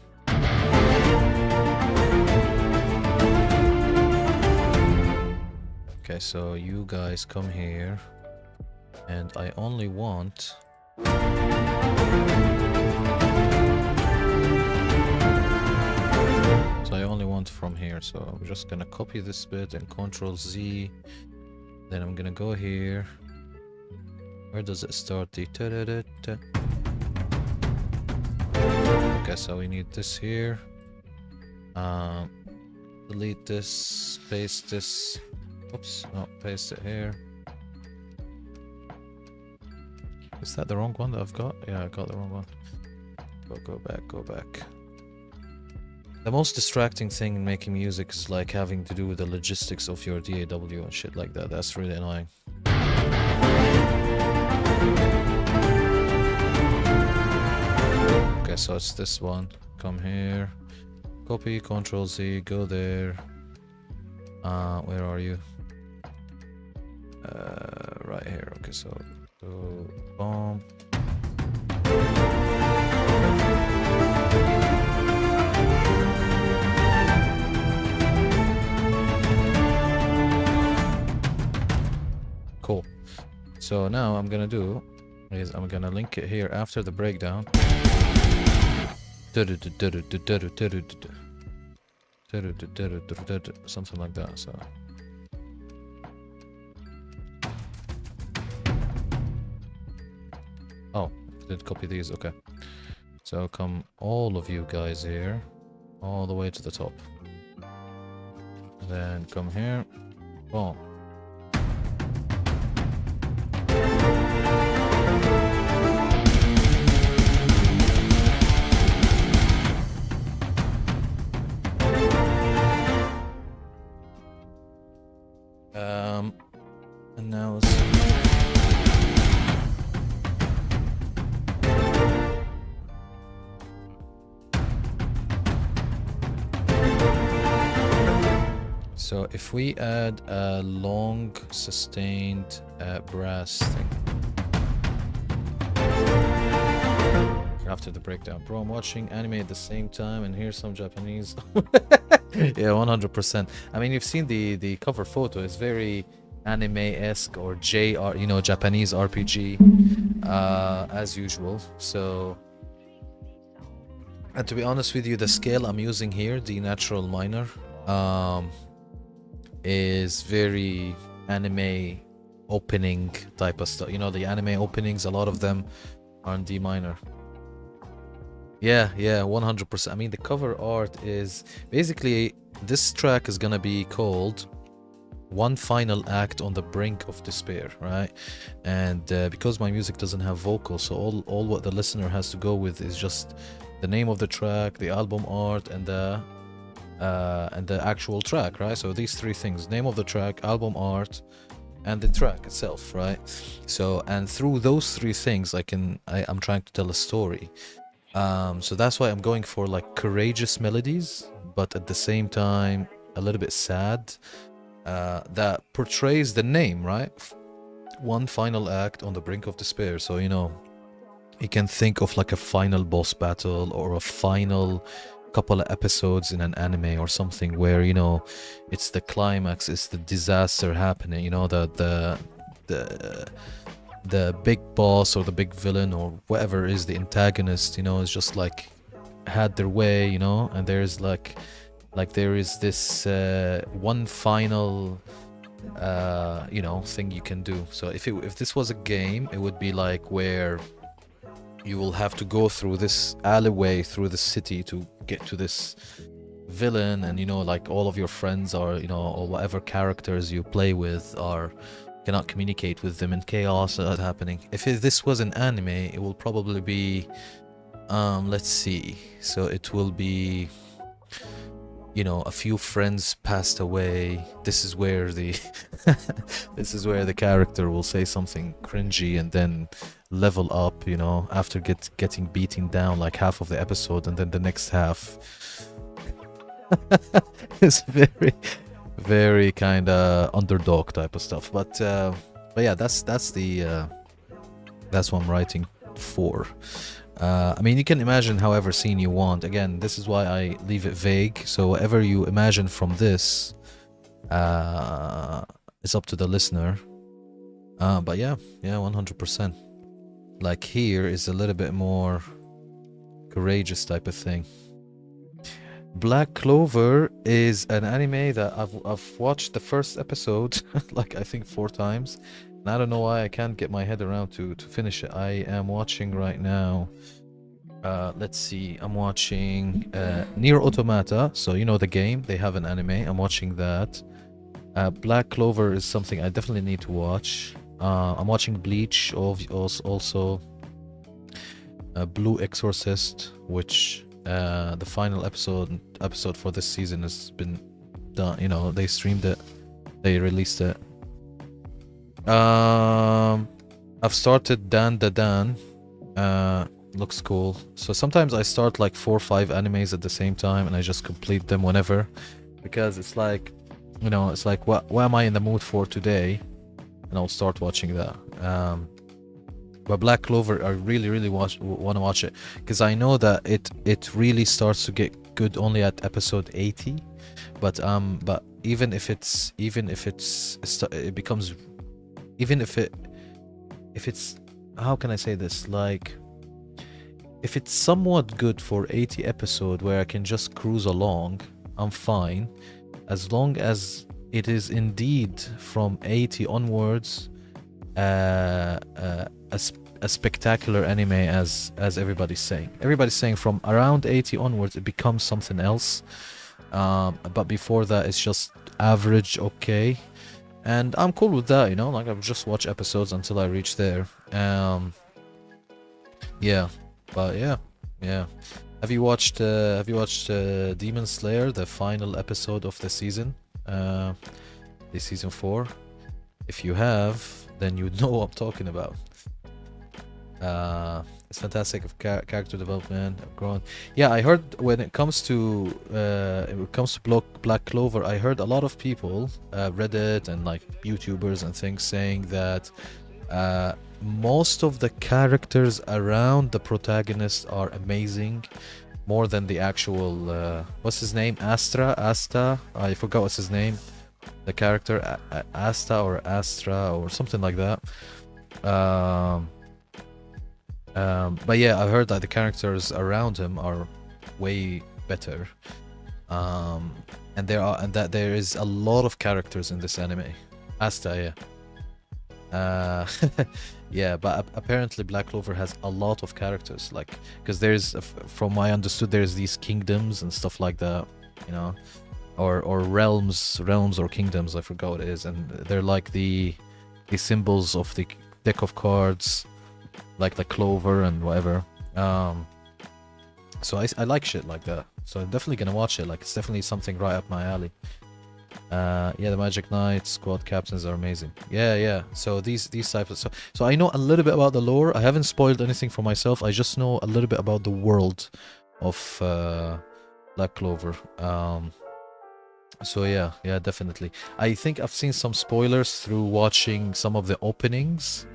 Okay, so you guys come here, and I only want... So I only want from here, so I'm just gonna copy this bit and Control Z. Then I'm gonna go here. Where does it start? The ta-da-da-da. Okay, so we need this here. Delete this, paste this. Oops, no, paste it here. Is that the wrong one that I've got? Yeah, I got the wrong one. Go back, go back. The most distracting thing in making music is like having to do with the logistics of your DAW and shit like that. That's really annoying. Okay, so it's this one. Come here. Copy, Control Z, go there. Where are you? Right here. Okay, so boom. Cool. So now I'm gonna do is I'm gonna link it here after the breakdown. Something like that. So oh, did copy these. Okay, so come all of you guys here all the way to the top, then come here. Boom. And now let's so if we add a long sustained brass thing after the breakdown. Bro, I'm watching anime at the same time and here's some Japanese. Yeah, 100%. I mean, you've seen the cover photo. It's very anime-esque or JR, you know, Japanese RPG, as usual. So, and to be honest with you, the scale I'm using here, the natural minor, is very anime opening type of stuff. You know, the anime openings, a lot of them are in D minor. Yeah, 100%. I mean, the cover art is basically, this track is gonna be called One Final Act on the Brink of Despair, right? And because my music doesn't have vocals, so all what the listener has to go with is just the name of the track, the album art, and the actual track, right? So these three things: name of the track, album art, and the track itself, right? So, and through those three things, I'm trying to tell a story. So that's why I'm going for like courageous melodies, but at the same time a little bit sad, that portrays the name, right? One Final Act on the Brink of Despair. So, you know, you can think of like a final boss battle or a final couple of episodes in an anime or something where, you know, it's the climax, it's the disaster happening, you know, the big boss or the big villain or whatever is the antagonist, you know, is just like had their way, you know, and there's like there is this one final you know, thing you can do. So if this was a game, it would be like where you will have to go through this alleyway through the city to get to this villain, and you know, like all of your friends are, you know, or whatever characters you play with cannot communicate with them, and chaos is happening. If this was an anime, it will probably be let's see, so it will be, you know, a few friends passed away. This is where the this is where the character will say something cringy and then level up, you know, after getting beaten down like half of the episode, and then the next half It's very, very kind of underdog type of stuff. But yeah, that's what I'm writing for. I mean, you can imagine however scene you want. Again, this is why I leave it vague. So whatever you imagine from this, it's up to the listener. But yeah, 100%. Like here is a little bit more courageous type of thing. Black Clover is an anime that I've watched the first episode like I think 4 times. And I don't know why I can't get my head around to finish it. I am watching right now. Let's see. I'm watching Nier Automata. So you know the game. They have an anime. I'm watching that. Black Clover is something I definitely need to watch. I'm watching Bleach also. Blue Exorcist, which the final episode for this season has been done. You know, they streamed it. They released it. I've started Dan Da Dan. Looks cool. So sometimes I start like 4 or 5 animes at the same time and I just complete them whenever, because it's like, you know, it's like what am I in the mood for today, and I'll start watching that. But Black Clover, I really want to watch it, because I know that it really starts to get good only at episode 80. But even if it's how can I say this, like, if it's somewhat good for 80 episode where I can just cruise along, I'm fine, as long as it is indeed from 80 onwards a spectacular anime, as everybody's saying. Everybody's saying from around 80 onwards it becomes something else, but before that it's just average, okay, and I'm cool with that, you know, like I'll just watch episodes until I reach there. Yeah, but yeah. Have you watched Demon Slayer, the final episode of the season, the season 4? If you have, then you know what I'm talking about. It's fantastic of character development. I've grown. Yeah, I heard when it comes to Black Clover, I heard a lot of people, Reddit and like YouTubers and things, saying that most of the characters around the protagonist are amazing, more than the actual what's his name, Asta, I forgot what's his name, the character, Asta or Astra or something like that. But yeah, I've heard that the characters around him are way better, and that there is a lot of characters in this anime. Asta, yeah. Yeah, but apparently Black Clover has a lot of characters, like, because there's, from what I understood, there's these kingdoms and stuff like that, you know, or realms or kingdoms, I forgot what it is, and they're like the symbols of the deck of cards, like the clover and whatever. So I like shit like that, so I'm definitely gonna watch it. Like, it's definitely something right up my alley. Yeah, the Magic Knight squad captains are amazing. Yeah. So these types of, so I know a little bit about the lore. I haven't spoiled anything for myself. I just know a little bit about the world of Black Clover. So yeah, definitely. I think I've seen some spoilers through watching some of the openings,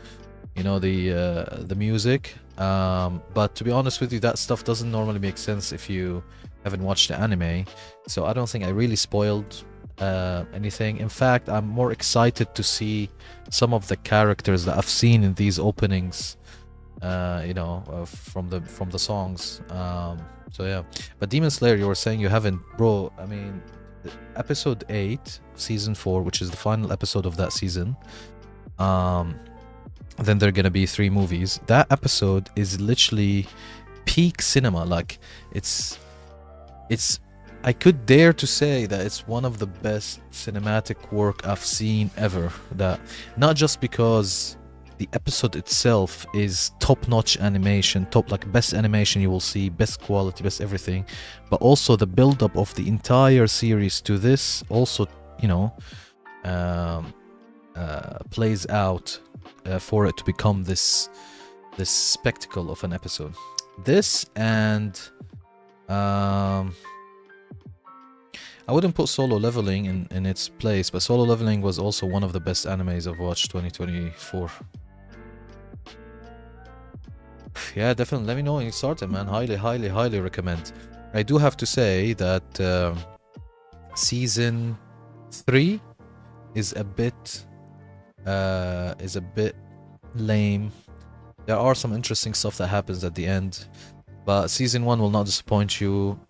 you know, the music. But to be honest with you, that stuff doesn't normally make sense if you haven't watched the anime. So I don't think I really spoiled anything. In fact, I'm more excited to see some of the characters that I've seen in these openings, you know, from the songs. So yeah. But Demon Slayer, you were saying you haven't, bro. I mean, episode 8, season 4, which is the final episode of that season. Then there are gonna be 3 movies. That episode is literally peak cinema. Like, it's I could dare to say that it's one of the best cinematic work I've seen ever. That, not just because the episode itself is top-notch animation, like best animation you will see, best quality, best everything, but also the build-up of the entire series to this also, you know, plays out for it to become this spectacle of an episode. This and I wouldn't put Solo Leveling in its place, but Solo Leveling was also one of the best animes I've watched 2024. Yeah, definitely. Let me know when you start it, man. Highly, highly, highly recommend. I do have to say that season 3 is a bit lame. There are some interesting stuff that happens at the end, but season 1 will not disappoint you.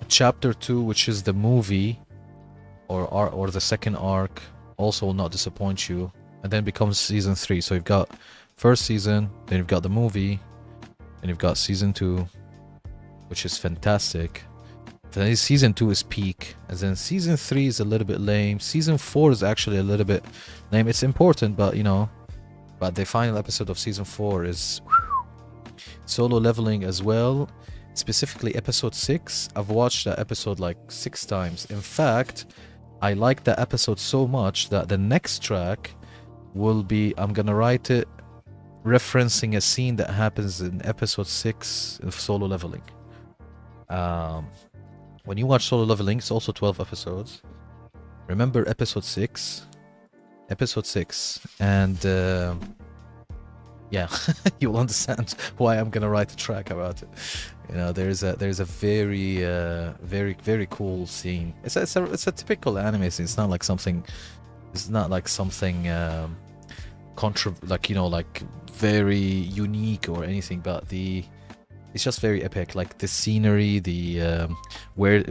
Chapter 2, which is the movie or the second arc, also will not disappoint you, and then becomes season 3. So you've got first season, then you've got the movie, and you've got season 2, which is fantastic. Then season 2 is peak, and then season 3 is a little bit lame. Season 4 is actually a little bit lame. It's important, but you know, but the final episode of season 4 is Solo Leveling as well. Specifically episode 6. I've watched that episode like 6 times. In fact, I like that episode so much that the next track will be, I'm gonna write it referencing a scene that happens in episode 6 of Solo Leveling. When you watch Solo Leveling, it's also 12 episodes. Remember episode 6? Episode 6. And yeah, you'll understand why I'm gonna write a track about it. You know, there's a very very cool scene. It's a typical anime scene. It's not like something like, you know, like very unique or anything, but it's just very epic. Like the scenery, where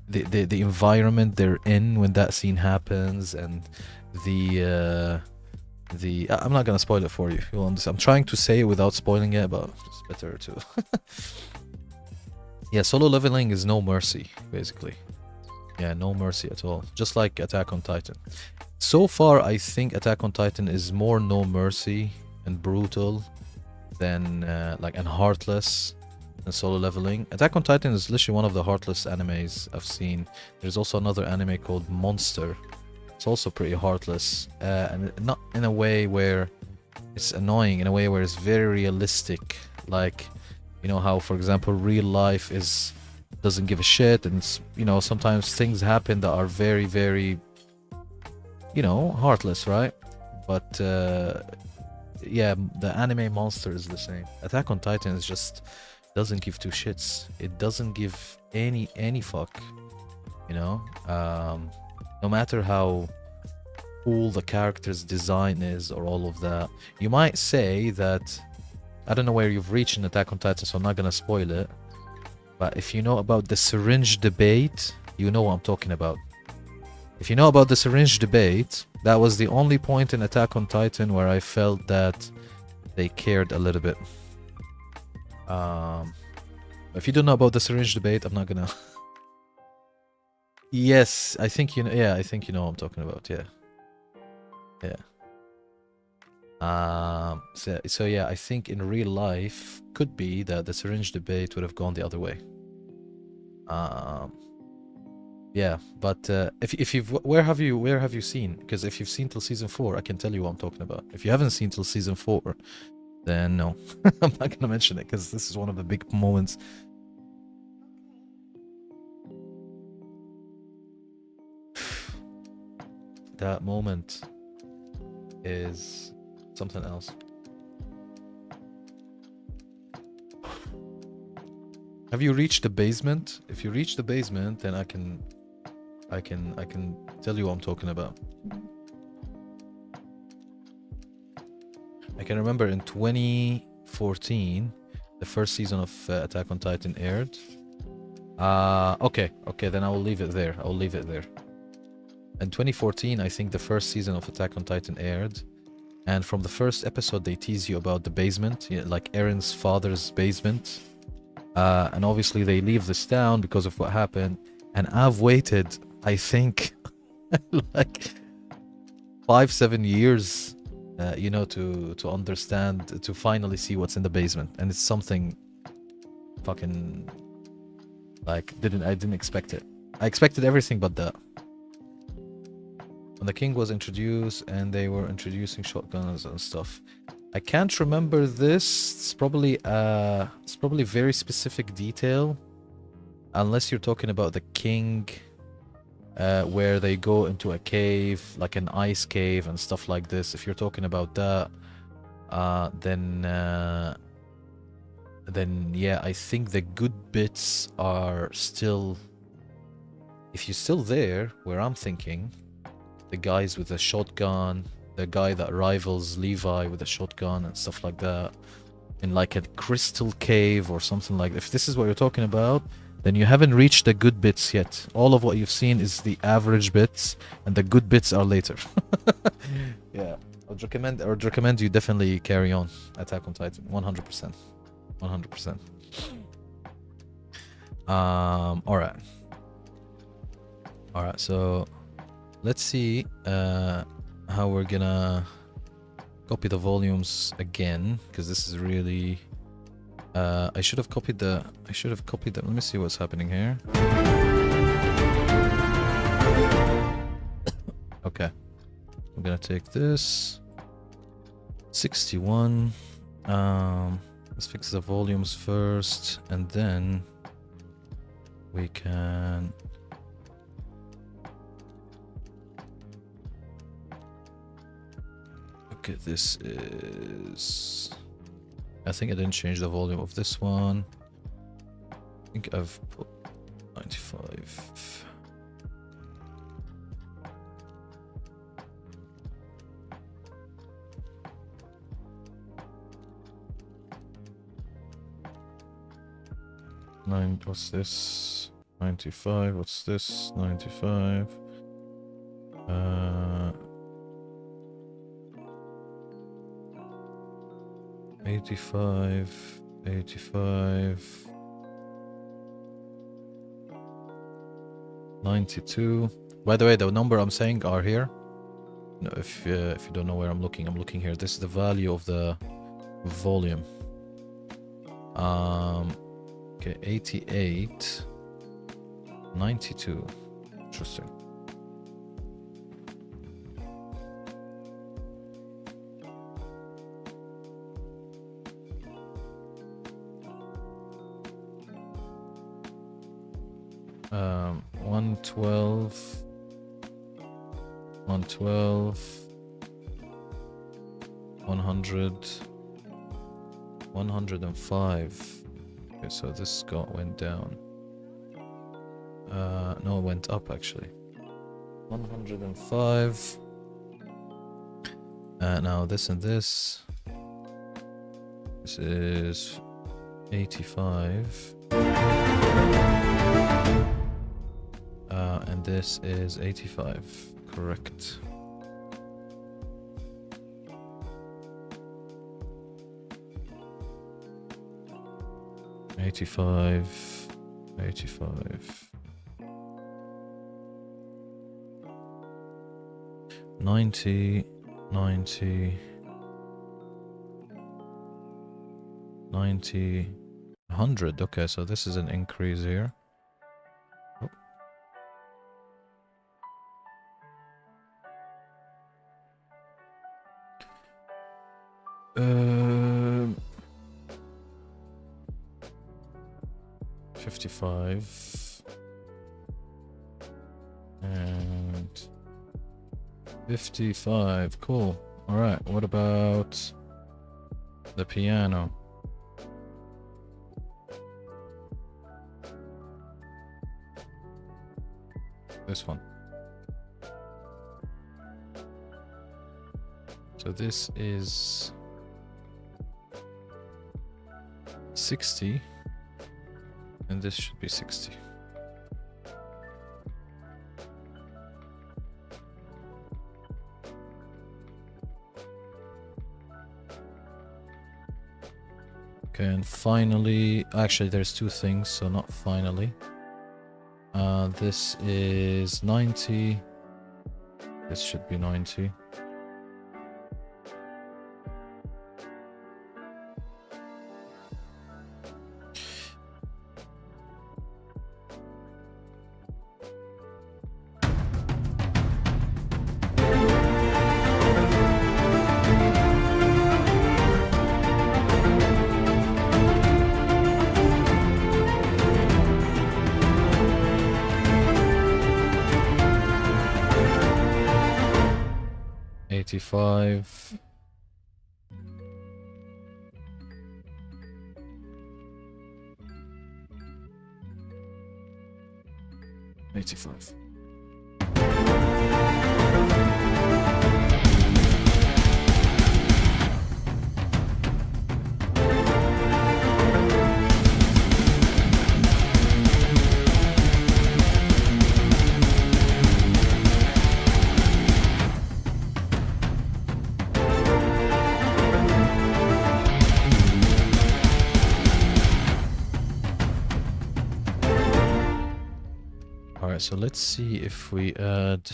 the environment they're in when that scene happens, and I'm not gonna spoil it for you. You'll understand. I'm trying to say it without spoiling it, but it's better to. Yeah, Solo Leveling is no mercy, basically. Yeah, no mercy at all. Just like Attack on Titan. So far, I think Attack on Titan is more no mercy and brutal than and heartless than Solo Leveling. Attack on Titan is literally one of the heartless animes I've seen. There's also another anime called Monster. It's also pretty heartless, and not in a way where it's annoying, in a way where it's very realistic. Like, you know how, for example, real life doesn't give a shit, and it's, you know, sometimes things happen that are very, very, you know, heartless, right? But yeah, the anime Monster is the same. Attack on Titan is just doesn't give two shits. It doesn't give any fuck, you know. No matter how cool the character's design is or all of that. You might say that, I don't know where you've reached in Attack on Titan, so I'm not gonna spoil it, but if you know about the syringe debate, you know what I'm talking about. If you know about the syringe debate, that was the only point in Attack on Titan where I felt that they cared a little bit. If you don't know about the syringe debate, I'm not gonna. Yes, I think you know. Yeah, I think you know what I'm talking about. Yeah, yeah. So yeah, I think in real life could be that the syringe debate would have gone the other way. Yeah, but if you've where have you seen? Because if you've seen till season 4, I can tell you what I'm talking about. If you haven't seen till season 4, then no, I'm not gonna mention it because this is one of the big moments. That moment is something else. Have you reached the basement? If you reach the basement, then I can tell you what I'm talking about. I can remember in 2014, the first season of Attack on Titan aired. Okay, then I will leave it there. I will leave it there. In 2014, I think the first season of Attack on Titan aired, and from the first episode, they tease you about the basement, like Eren's father's basement. And obviously, they leave this town because of what happened. And I've waited, I think, like 5-7 years, you know, to understand, to finally see what's in the basement. And it's something fucking like I didn't expect it. I expected everything but that. When the king was introduced and they were introducing shotguns and stuff. I can't remember this. It's probably very specific detail. Unless you're talking about the king where they go into a cave, like an ice cave and stuff like this. If you're talking about that, then yeah, I think the good bits are still. If you're still there, where I'm thinking, the guys with the shotgun, the guy that rivals Levi with a shotgun and stuff like that, in like a crystal cave or something like that. If this is what you're talking about, then you haven't reached the good bits yet. All of what you've seen is the average bits, and the good bits are later. Yeah, I'd recommend you definitely carry on Attack on Titan, 100%, 100%. All right. So let's see how we're gonna copy the volumes again, because this is really. I should have copied the. Let me see what's happening here. Okay, I'm gonna take this 61. Let's fix the volumes first, and then we can. Okay, this is. I think I didn't change the volume of this one. I think I've put 95. What's this? 95. What's this? 95. 85, 85, 92. By the way, the number I'm saying are here. No, if you don't know where I'm looking here. This is the value of the volume. Okay, 88, 92. Interesting. Um, 112, 112, 100, 105. Okay, so this went down. No, it went up actually. 105. Now this and this. This is 85. And this is 85. Correct. $85, $85, $90, $90, $90, $100. Okay, so this is an increase here. Oh. 55 and 55. Cool. All right. What about the piano? This one. So this is 60. And this should be 60. Okay, and finally, actually there's two things, so not finally. This is 90. This should be 90. 85. Alright, so let's see if we add...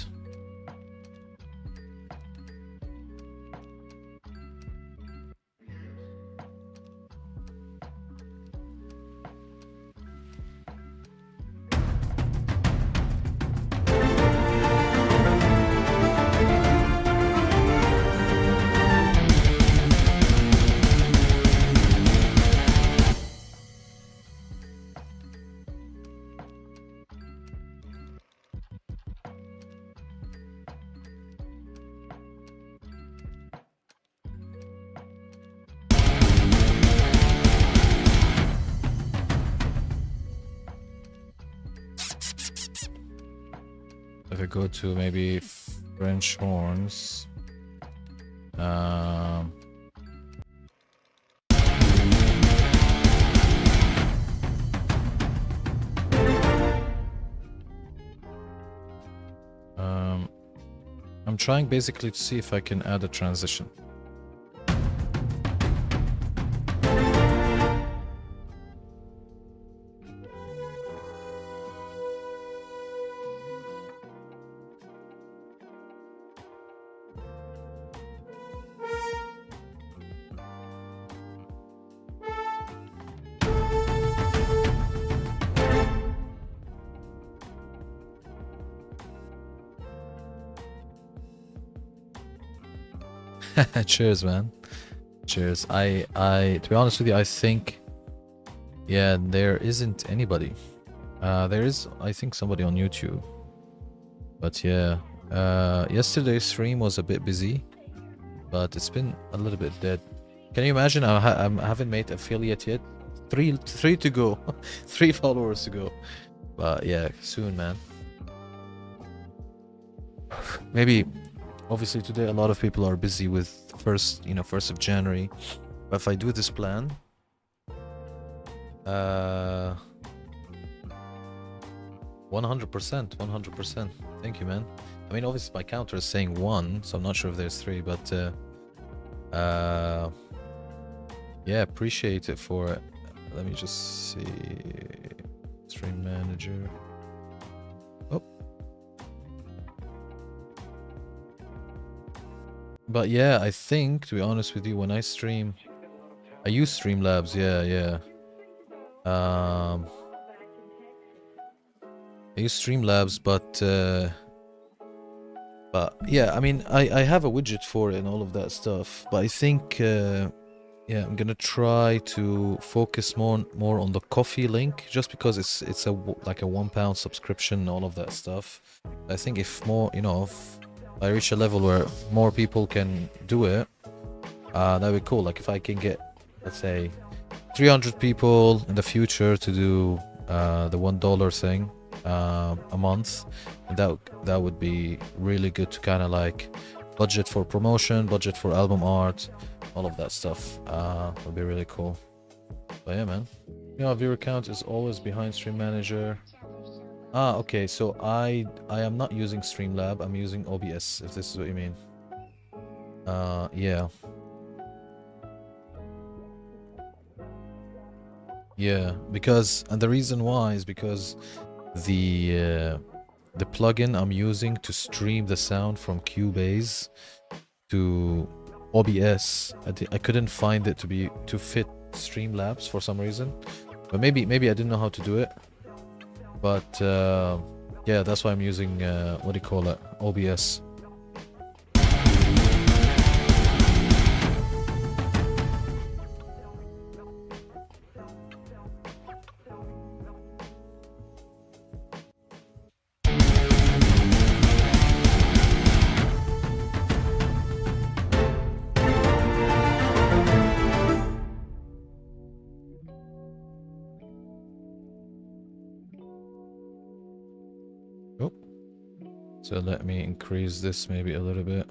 If I go to maybe French horns, I'm trying basically to see if I can add a transition. Cheers, man. Cheers. To be honest with you, I think, yeah, there isn't anybody. There is, I think, somebody on YouTube. But yeah, yesterday's stream was a bit busy, but it's been a little bit dead. Can you imagine? I haven't made affiliate yet. Three to go. 3 followers to go. But yeah, soon, man. Maybe. Obviously today a lot of people are busy with 1st of January. But if I do this plan, 100%. Thank you, man. I mean, obviously my counter is saying 1, so I'm not sure if there's 3, but yeah, appreciate it for it. Let me just see. Stream manager. Oh. But yeah, I think, to be honest with you, when I stream, I use Streamlabs. Yeah. I use Streamlabs, but yeah, I mean, I have a widget for it and all of that stuff. But I think, yeah, I'm gonna try to focus more on the coffee link, just because it's like a £1 subscription and all of that stuff. I think if more, if I reach a level where more people can do it, that'd be cool. Like if I can get, let's say, 300 people in the future to do the $1 thing a month, and that would be really good to kind of like budget for promotion, budget for album art, all of that stuff. Would be really cool. But yeah, man, viewer count is always behind Stream Manager. Okay, so I am not using Streamlab, I'm using OBS, if this is what you mean. Yeah, because, and the reason why is because the plugin I'm using to stream the sound from Cubase to OBS, I couldn't find it to fit Streamlabs for some reason. But maybe I didn't know how to do it. But yeah, that's why I'm using what do you call it, OBS. So let me increase this maybe a little bit.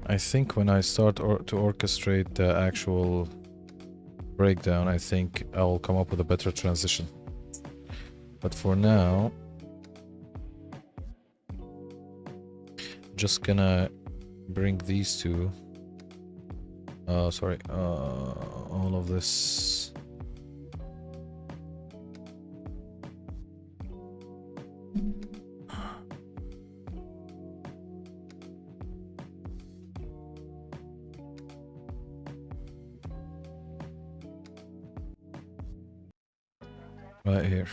I think when I start to orchestrate the actual breakdown, I think I'll come up with a better transition. But for now, just gonna bring these two. Sorry, all of this. Right here.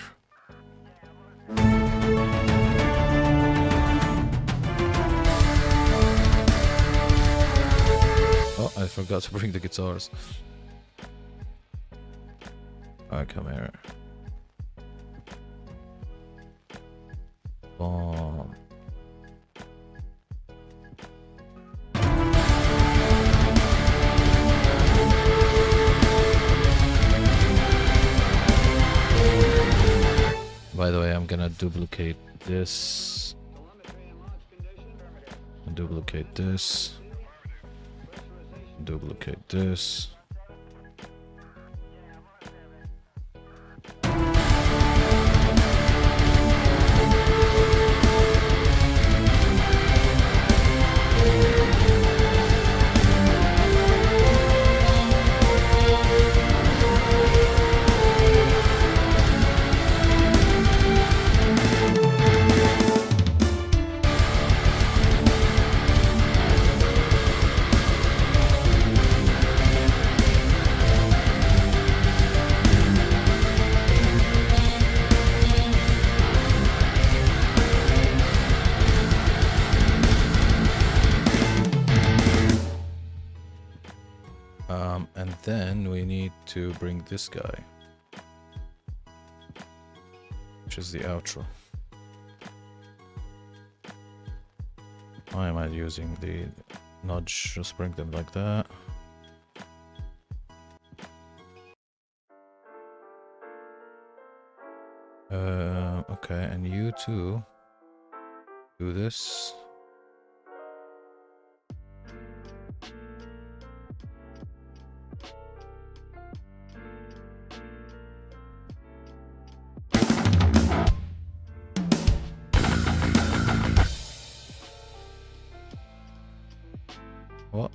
Oh, I forgot to bring the guitars. Alright, come here. Boom. By the way, I'm gonna duplicate this. Duplicate this. Duplicate this. And then we need to bring this guy, which is the outro. Why am I using the nudge? Just bring them like that. Okay, and you too. Do this. What?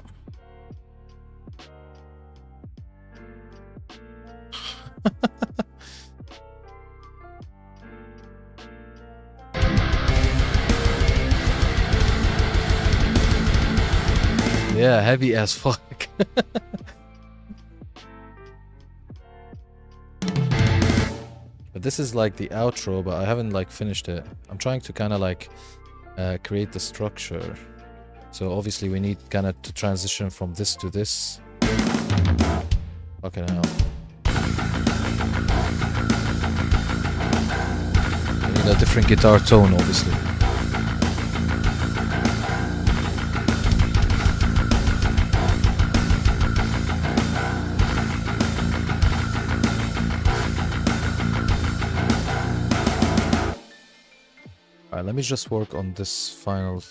Yeah, heavy as fuck. But this is like the outro, but I haven't like finished it. I'm trying to kind of like create the structure. So obviously we need kind of to transition from this to this. Okay, now. I need a different guitar tone, obviously. Alright, let me just work on this final.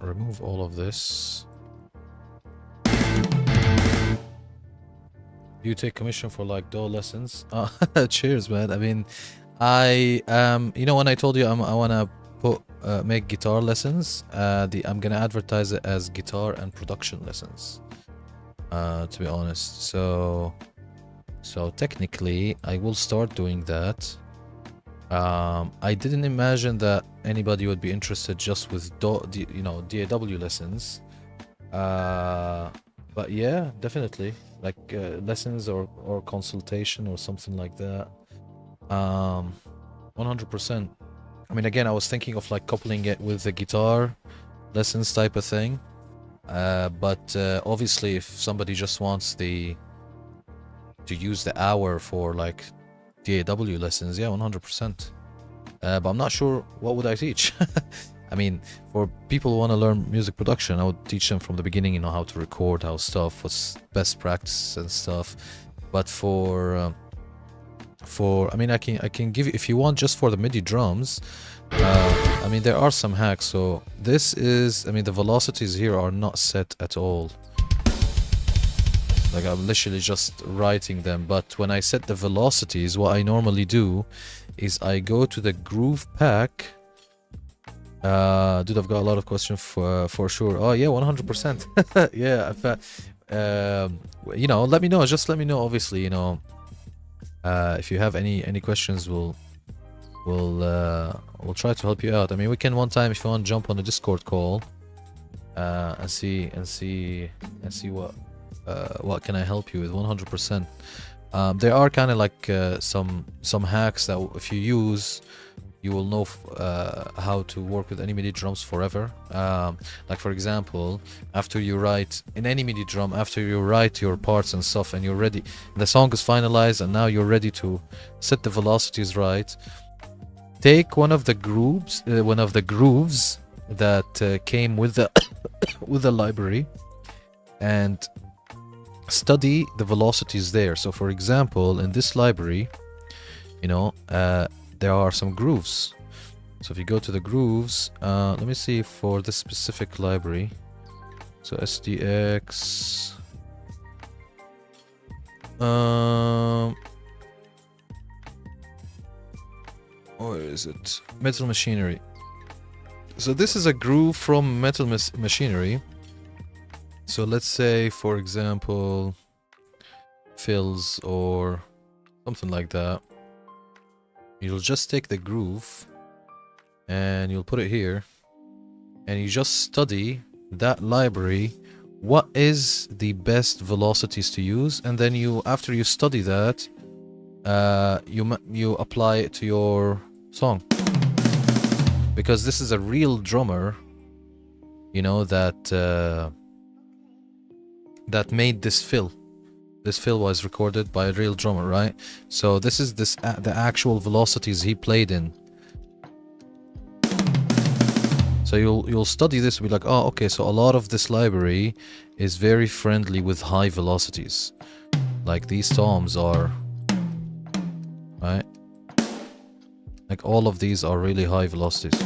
Remove all of this. Do you take commission for like DAW lessons? Cheers, man. I mean, I you know, when I told you I wanna put make guitar lessons, I'm gonna advertise it as guitar and production lessons. To be honest, so technically I will start doing that. I didn't imagine that anybody would be interested just with DAW lessons. But yeah, definitely, like lessons or consultation or something like that. 100%. I mean, again, I was thinking of like coupling it with the guitar lessons type of thing. But obviously, if somebody just wants to use the hour for like DAW lessons, yeah, 100%. But I'm not sure what would I teach. I mean, for people who want to learn music production, I would teach them from the beginning, you know, how to record, how stuff, what's best practice and stuff. But for I mean, I can give you, if you want, just for the MIDI drums. I mean, there are some hacks. So this is, I mean, the velocities here are not set at all. Like, I'm literally just writing them. But when I set the velocities, what I normally do is I go to the groove pack. Dude, I've got a lot of questions for sure. Oh yeah, 100%. Yeah, you know, let me know. Just let me know. Obviously, you know, if you have any questions, we'll try to help you out. I mean, we can one time, if you want, jump on a Discord call, and see what can I help you with. 100%. There are kind of like some hacks that if you use, you will know how to work with any MIDI drums forever. Like for example, after you write in any MIDI drum, after you write your parts and stuff, and you're ready, the song is finalized, and now you're ready to set the velocities right. Take one of the grooves that came with the with the library, and study the velocities there. So for example, in this library, you know, there are some grooves. So if you go to the grooves, let me see for this specific library. So SDX, where is it? Metal Machinery. So this is a groove from Metal Machinery. So let's say, for example, fills or something like that. You'll just take the groove and you'll put it here, and you just study that library. What is the best velocities to use? And then you, after you study that, you apply it to your song, because this is a real drummer, you know, that made this fill. This fill was recorded by a real drummer, right? So this is the actual velocities he played in. So you'll study this and be like, oh, okay, so a lot of this library is very friendly with high velocities. Like these toms are, right? Like all of these are really high velocities.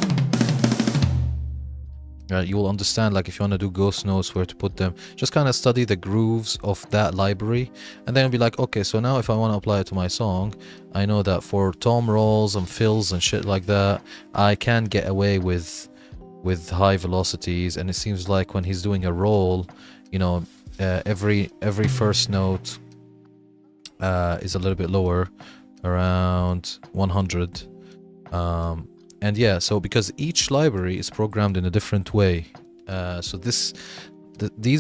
Right, you will understand, like if you want to do ghost notes, where to put them. Just kind of study the grooves of that library, and then be like, okay, so now if I want to apply it to my song, I know that for tom rolls and fills and shit like that, I can get away with high velocities. And it seems like when he's doing a roll, you know, every first note is a little bit lower, around 100. And yeah, so because each library is programmed in a different way, so these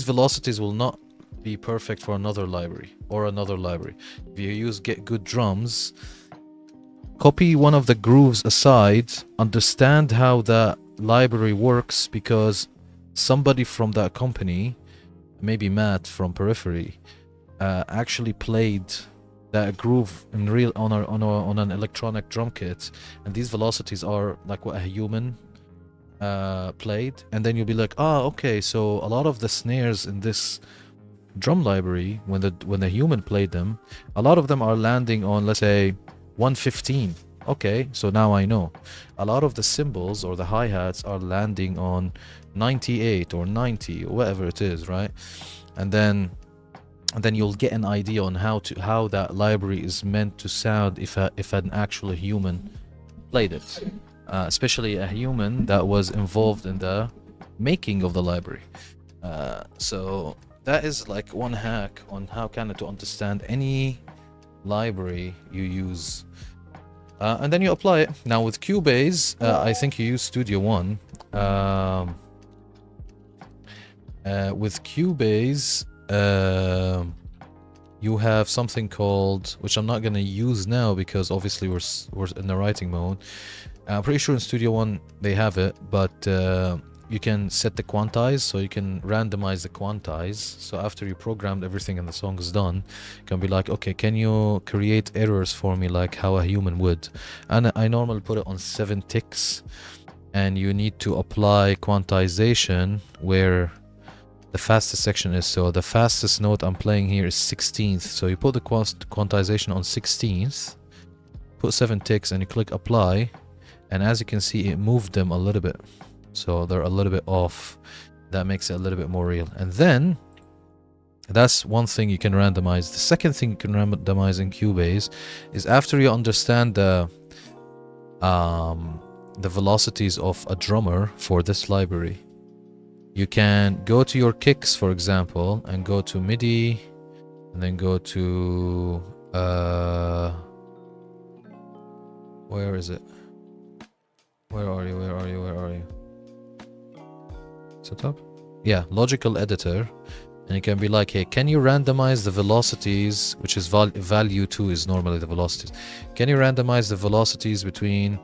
velocities will not be perfect for another library or another library. If you use Get Good Drums, copy one of the grooves aside, understand how that library works, because somebody from that company, maybe Matt from Periphery, actually played that groove in real on an electronic drum kit, and these velocities are like what a human played. And then you'll be like, oh, okay, so a lot of the snares in this drum library, when the human played them, a lot of them are landing on, let's say, 115. Okay, so now I know. A lot of the cymbals or the hi-hats are landing on 98 or 90 or whatever it is, right? And then and then you'll get an idea on how that library is meant to sound if an actual human played it, especially a human that was involved in the making of the library. So that is like one hack on how kind of to understand any library you use, and then you apply it. Now with Cubase, I think you use Studio One. With Cubase, you have something called, which I'm not gonna use now because obviously we're in the writing mode. I'm pretty sure in Studio One they have it, but you can set the quantize, so you can randomize the quantize. So after you programmed everything and the song is done, you can be like, okay, can you create errors for me like how a human would? And I normally put it on 7 ticks, and you need to apply quantization where the fastest section is. So the fastest note I'm playing here is 16th. So you put the quantization on 16th, put 7 ticks, and you click apply. And as you can see, it moved them a little bit. So they're a little bit off. That makes it a little bit more real. And then that's one thing you can randomize. The second thing you can randomize in Cubase is after you understand the velocities of a drummer for this library, you can go to your kicks, for example, and go to MIDI, and then go to where is it? Where are you? Where are you? Where are you? Setup? Yeah, logical editor. And you can be like, hey, can you randomize the velocities, which is value 2 is normally the velocities. Can you randomize the velocities between,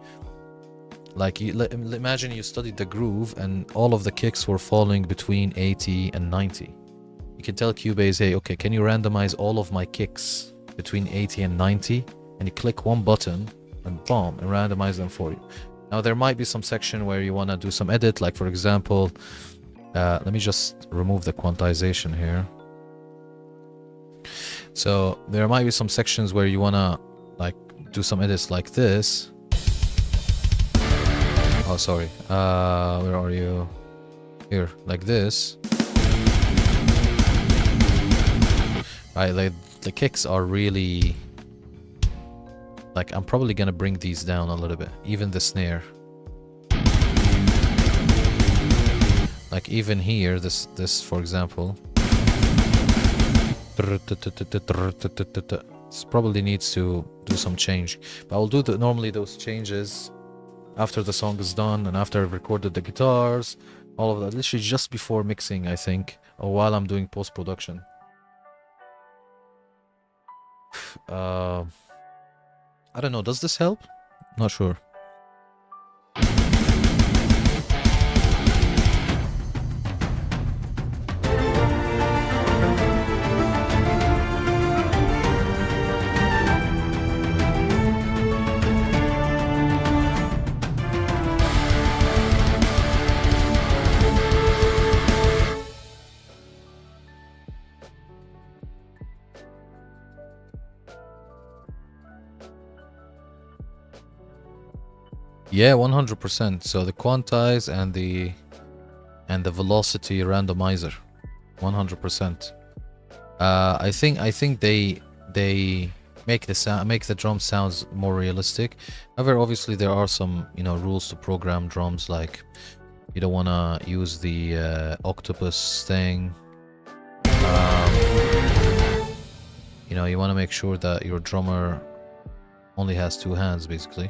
like, imagine you studied the groove and all of the kicks were falling between 80 and 90. You can tell Cubase, hey, okay, can you randomize all of my kicks between 80 and 90? And you click one button and boom, and randomize them for you. Now there might be some section where you want to do some edit, like for example, let me just remove the quantization here. So there might be some sections where you want to like do some edits like this. Oh, sorry. Where are you? Here, like this. Right, like the kicks are really, like, I'm probably gonna bring these down a little bit. Even the snare. Like even here, this for example. This probably needs to do some change. But I'll do normally those changes after the song is done and after I've recorded the guitars, all of that, literally just before mixing, I think, or while I'm doing post-production. I don't know, does this help? Not sure. Yeah, 100%. So the quantize and the velocity randomizer, 100%. I think they make the drum sounds more realistic. However, obviously there are some rules to program drums, like you don't want to use the octopus thing. You want to make sure that your drummer only has 2 hands, basically.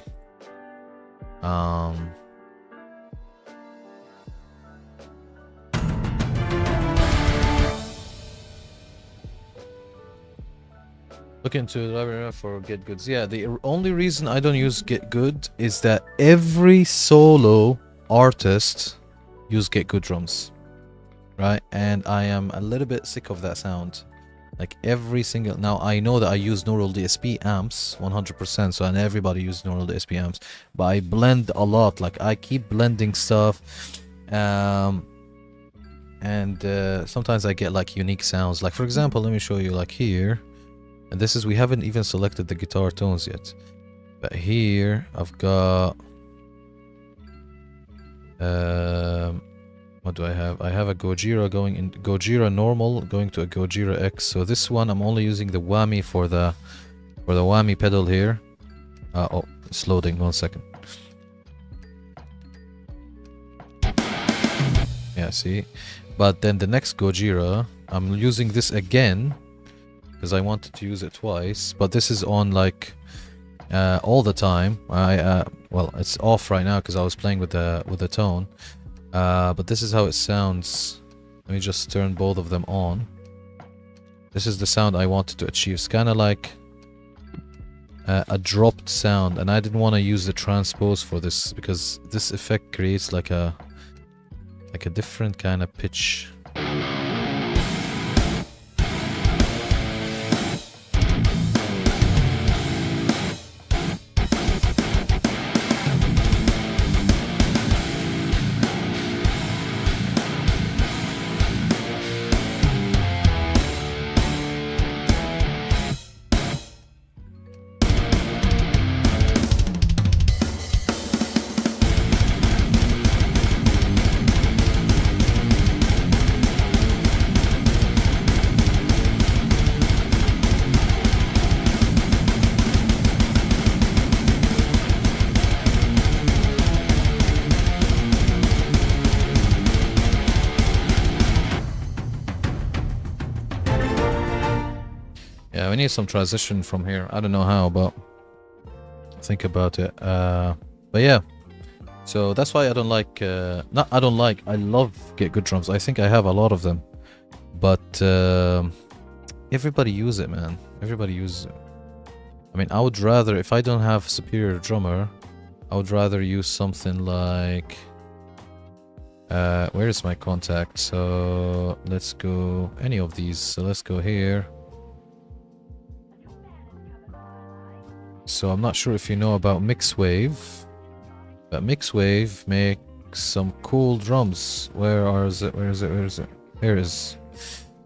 Look into the library for Get Goods. Yeah, the only reason I don't use Get Good is that every solo artist use Get Good drums, right? And I am a little bit sick of that sound. Like every single, now I know that I use neural DSP amps 100%, so and everybody uses neural DSP amps, but I blend a lot. Like I keep blending stuff, and sometimes I get like unique sounds. Like for example, let me show you, like here, and this is, we haven't even selected the guitar tones yet, but here I've got What do I have? I have a Gojira going in Gojira normal going to a Gojira X. So this one I'm only using the whammy for the whammy pedal here. Oh, it's loading. 1 second. Yeah, see. But then the next Gojira, I'm using this again because I wanted to use it twice. But this is on like all the time. Well, it's off right now because I was playing with the tone. But this is how it sounds. Let me just turn both of them on. This is the sound I wanted to achieve. It's kind of like a dropped sound, and I didn't want to use the transpose for this because this effect creates like a different kind of pitch. Yeah, we need some transition from here. I don't know how, but think about it. But yeah, so that's why I don't like. I love Get Good Drums. I think I have a lot of them, but everybody use it, man. Everybody uses it. I mean, I would rather, if I don't have superior drummer, I would rather use something like. Where is my contact? So let's go any of these. So let's go here. So I'm not sure if you know about Mixwave, but Mixwave makes some cool drums. Where is it? Where is it? Where is it? Here it is.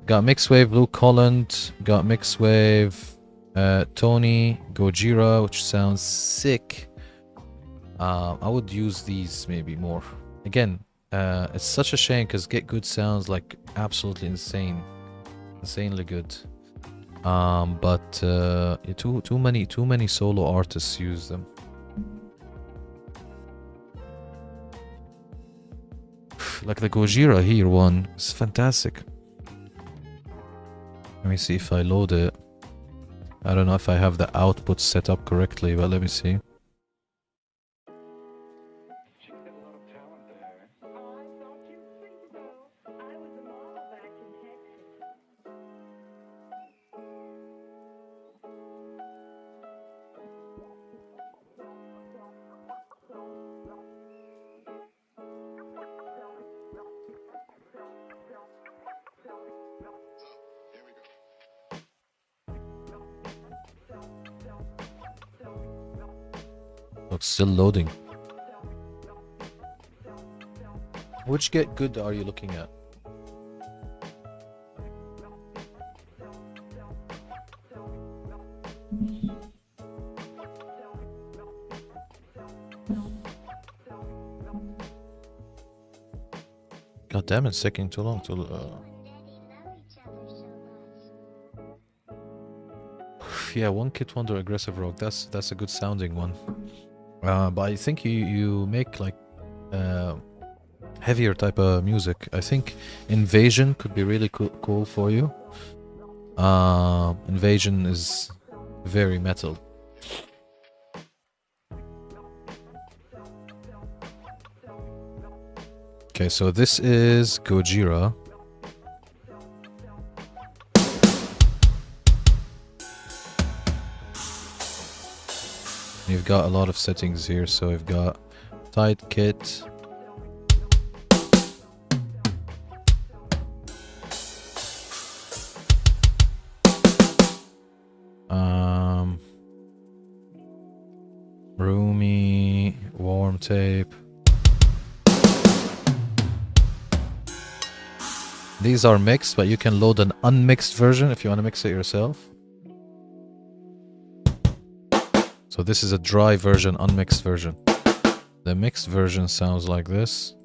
Got Mixwave, Luke Holland, got Mixwave, Tony, Gojira, which sounds sick. I would use these maybe more. Again, it's such a shame because Get Good sounds like absolutely insane. Insanely good. But too many solo artists use them. Like the Gojira here one is fantastic. Let me see if I load it. I don't know if I have the output set up correctly, but let me see. Looks still loading. Which Get Good are you looking at? God damn it, it's taking too long to... Yeah, One Kit Wonder Aggressive Rock. That's a good sounding one. But I think you make like heavier type of music. I think Invasion could be really cool for you. Invasion is very metal. Okay, so this is Gojira. You've got a lot of settings here, so we've got tight kit. Roomy, warm tape. These are mixed, but you can load an unmixed version if you want to mix it yourself. So this is a dry version, unmixed version. The mixed version sounds like this.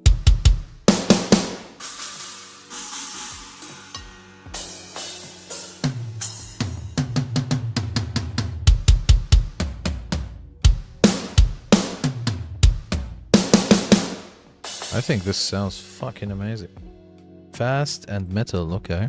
I think this sounds fucking amazing. Fast and metal, okay.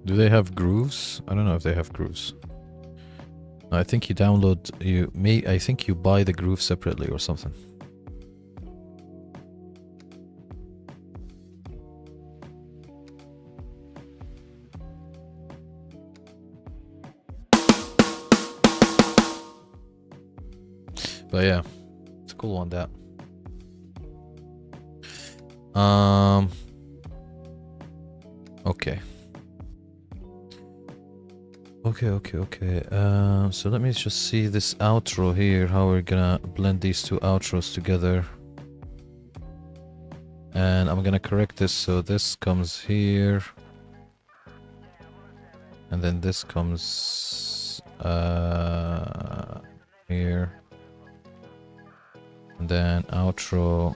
Do they have grooves? I don't know if they have grooves. I think you download, I think you buy the groove separately or something. But yeah, it's a cool one, that. Okay. Okay. So let me just see this outro here, how we're gonna blend these two outros together. And I'm gonna correct this, so this comes here. And then this comes here. And then outro.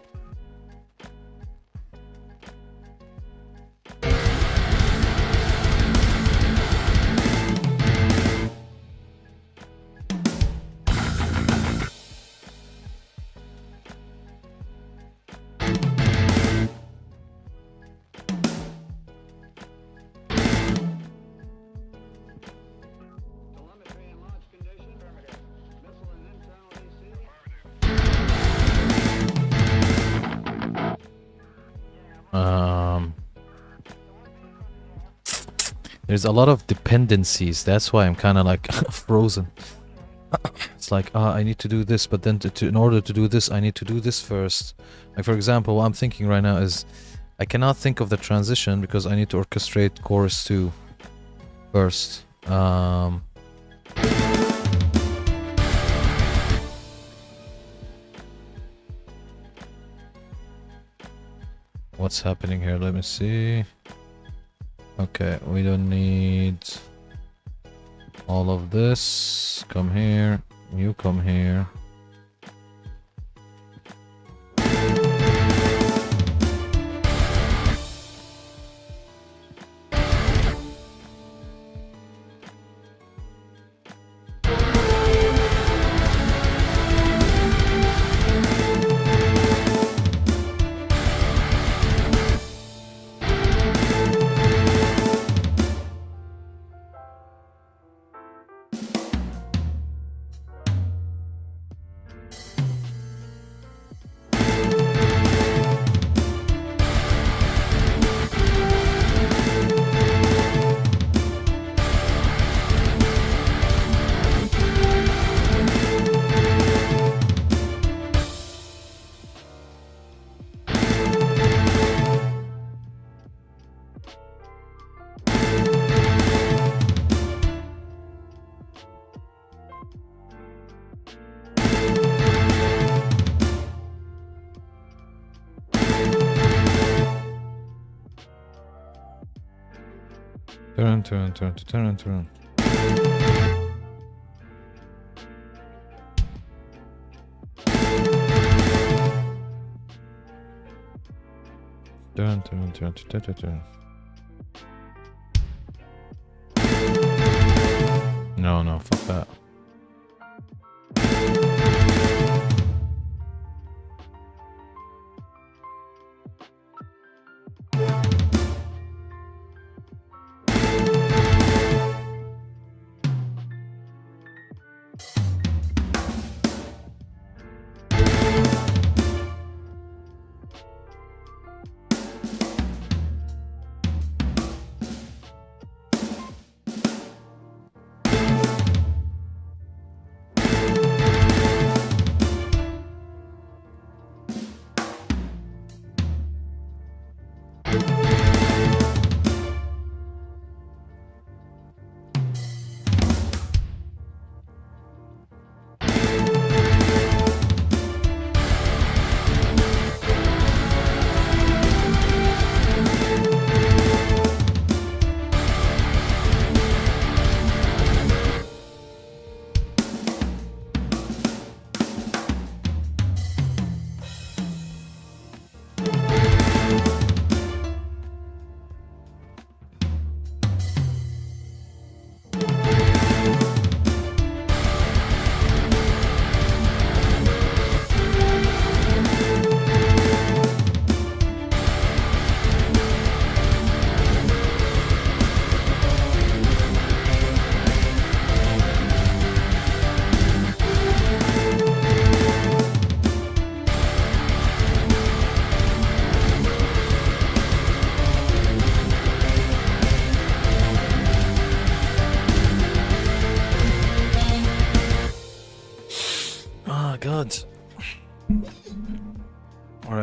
There's a lot of dependencies. That's why I'm kind of like frozen. It's like, I need to do this, but then in order to do this, I need to do this first. Like, for example, what I'm thinking right now is I cannot think of the transition because I need to orchestrate chorus 2 first. What's happening here? Let me see. Okay, we don't need all of this. Come here. You come here. Turn. Turn. No, fuck that.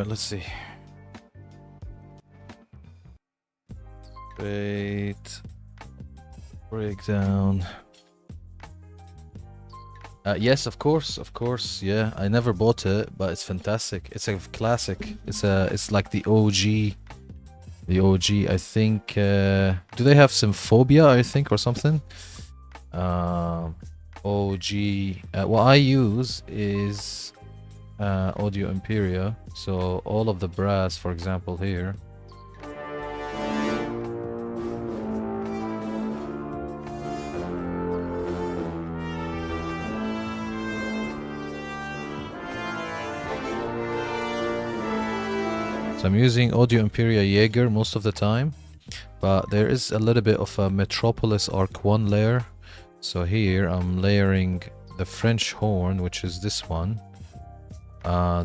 Alright, let's see. Great breakdown. Yes, of course, yeah. I never bought it, but it's fantastic. It's a classic. It's like the OG. The OG, I think. Do they have Symphonia, I think, or something? OG. What I use is Audio Imperia. So all of the brass, for example, here. So I'm using Audio Imperia Jaeger most of the time, but there is a little bit of a Metropolis Arc 1 layer. So here I'm layering the French horn, which is this one.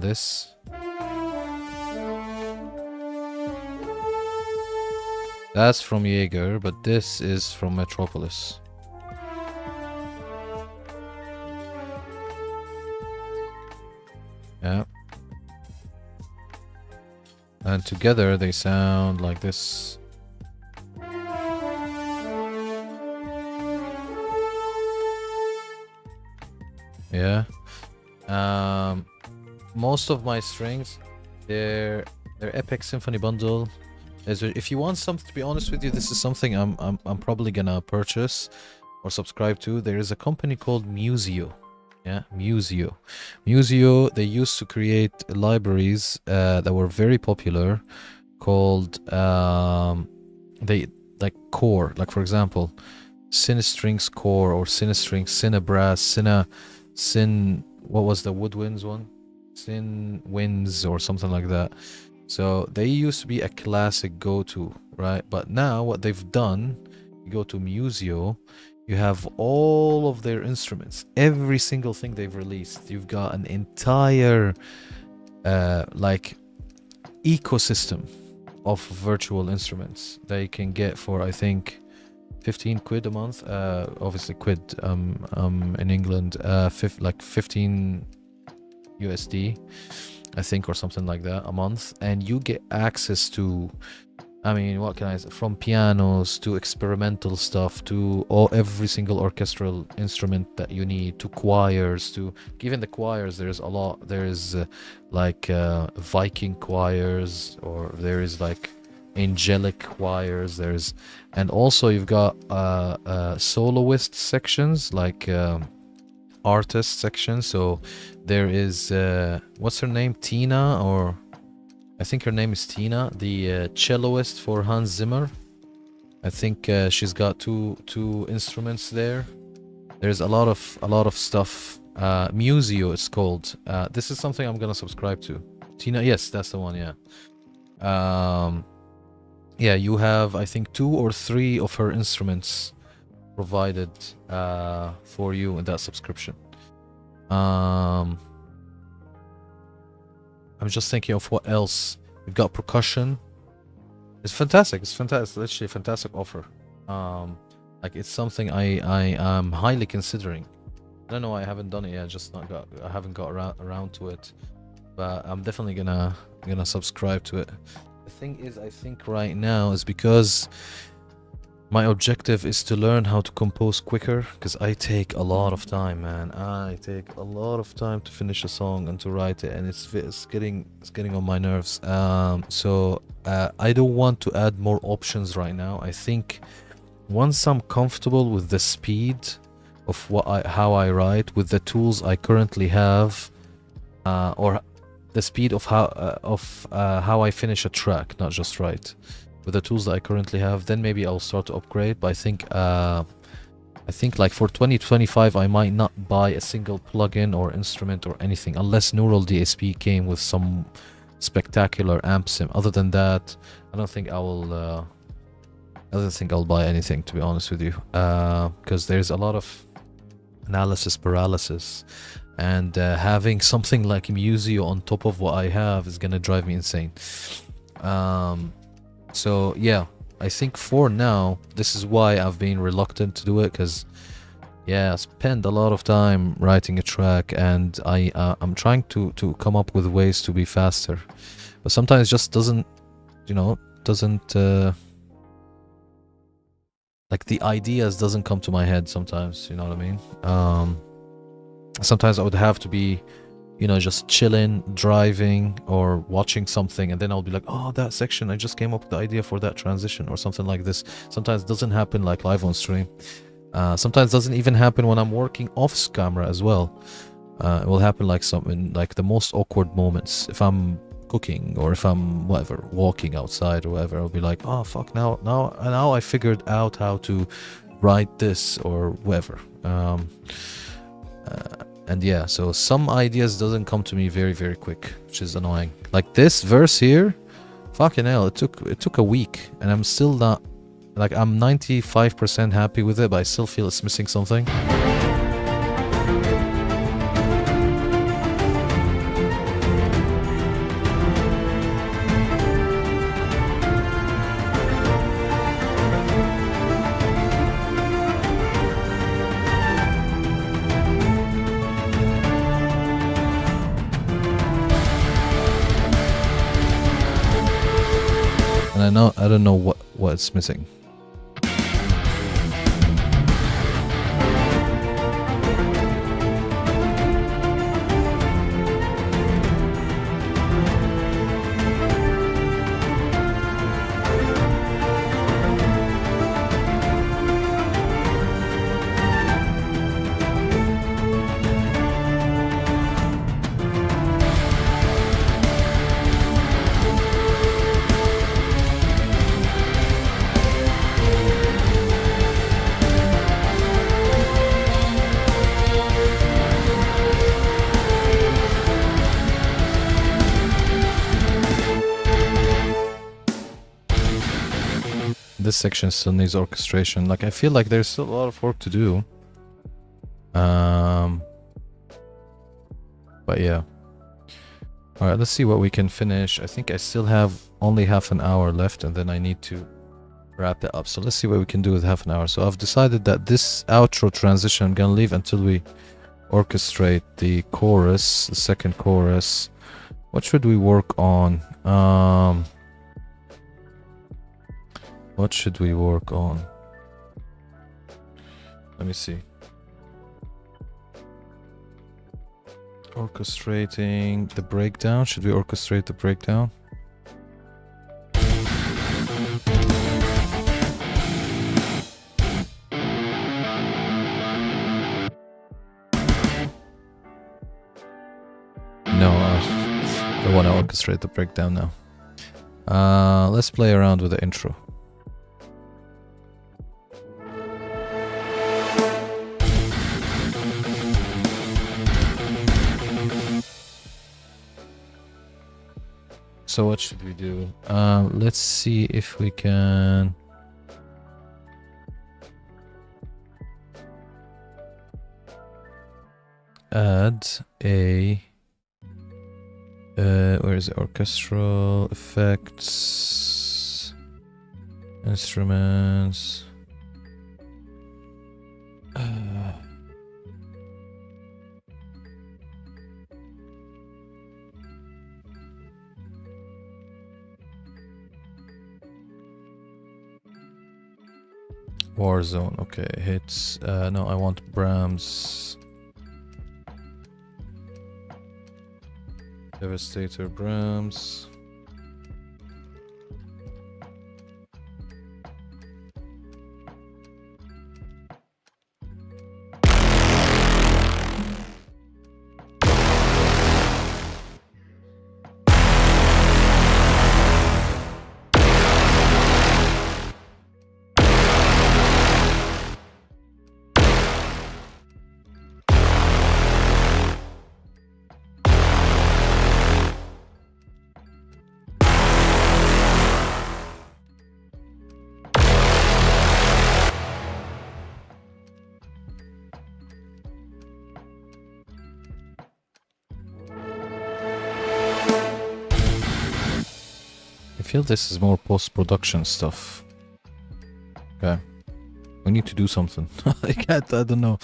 This. That's from Jaeger, but this is from Metropolis. Yeah. And together they sound like this. Yeah. Most of my strings, they're Epic Symphony Bundle. If you want something, to be honest with you, this is something I'm probably gonna purchase or subscribe to. There is a company called Museo. Yeah, Museo. Museo, they used to create libraries that were very popular called they like core, like for example, Cinestrings Core or Cinestrings, Cinebrass, what was the woodwinds one? Cinewinds or something like that. So they used to be a classic go-to, right? But now what they've done, you go to Museo, you have all of their instruments, every single thing they've released. You've got an entire like ecosystem of virtual instruments that you can get for, I think, 15 quid a month. Obviously quid in England, like 15 USD, I think, or something like that a month, and you get access to, I mean, what can I say, from pianos to experimental stuff to every single orchestral instrument that you need, to choirs, to even the choirs. There's a lot. There's like Viking choirs, or there is like angelic choirs. And also you've got soloist sections, like artist sections. So there is what's her name, Tina, or I think her name is Tina, the celloist for Hans Zimmer. I think she's got two instruments there. There's a lot of stuff. Museo it's called. This is something I'm gonna subscribe to. Tina, yes, that's the one. Yeah. Yeah, you have, I think, 2 or 3 of her instruments provided for you in that subscription. I'm just thinking of what else. We've got percussion. It's fantastic. It's fantastic. Literally a fantastic offer. Like, it's something I am highly considering. I don't know why I haven't done it yet. I haven't got around to it. But I'm definitely gonna subscribe to it. The thing is, I think right now is because my objective is to learn how to compose quicker, because I take a lot of time, man. I take a lot of time to finish a song and to write it, and it's getting on my nerves. So I don't want to add more options right now. I think once I'm comfortable with the speed of how I write with the tools I currently have, or the speed of how I finish a track, not just write, with the tools that I currently have, then maybe I'll start to upgrade. But I think like for 2025 I might not buy a single plugin or instrument or anything unless Neural DSP came with some spectacular amp sim. Other than that, I don't think I'll buy anything, to be honest with you, because there's a lot of analysis paralysis, and having something like Museo on top of what I have is gonna drive me insane. So yeah, I think for now this is why I've been reluctant to do it, because yeah, I spend a lot of time writing a track, and I'm trying to come up with ways to be faster. But sometimes it just doesn't, you know, doesn't like the ideas doesn't come to my head sometimes, you know what I mean? Sometimes I would have to be, you know, just chilling, driving, or watching something, and then I'll be like, oh, that section, I just came up with the idea for that transition or something like this. Sometimes it doesn't happen like live on stream. Sometimes it doesn't even happen when I'm working off camera as well. It will happen like something like the most awkward moments. If I'm cooking or if I'm whatever walking outside or whatever, I'll be like, oh fuck, now I figured out how to write this or whatever. And yeah, so some ideas doesn't come to me very, very quick, which is annoying. Like this verse here, fucking hell, it took a week, and I'm still not, like, I'm 95% happy with it, but I still feel it's missing something. And I don't know what's missing. This section still needs orchestration. Like, I feel like there's still a lot of work to do. But yeah. Alright, let's see what we can finish. I think I still have only half an hour left, and then I need to wrap it up. So let's see what we can do with half an hour. So I've decided that this outro transition I'm gonna leave until we orchestrate the chorus, the second chorus. What should we work on? What should we work on? Let me see. Orchestrating the breakdown. Should we orchestrate the breakdown? No, I don't want to orchestrate the breakdown now. Let's play around with the intro. So what should we do? Let's see if we can add a where is it? Orchestral effects, instruments. Warzone, okay, hits, no, I want Brahms. Devastator Brahms. I feel this is more post-production stuff. Okay. We need to do something. I don't know.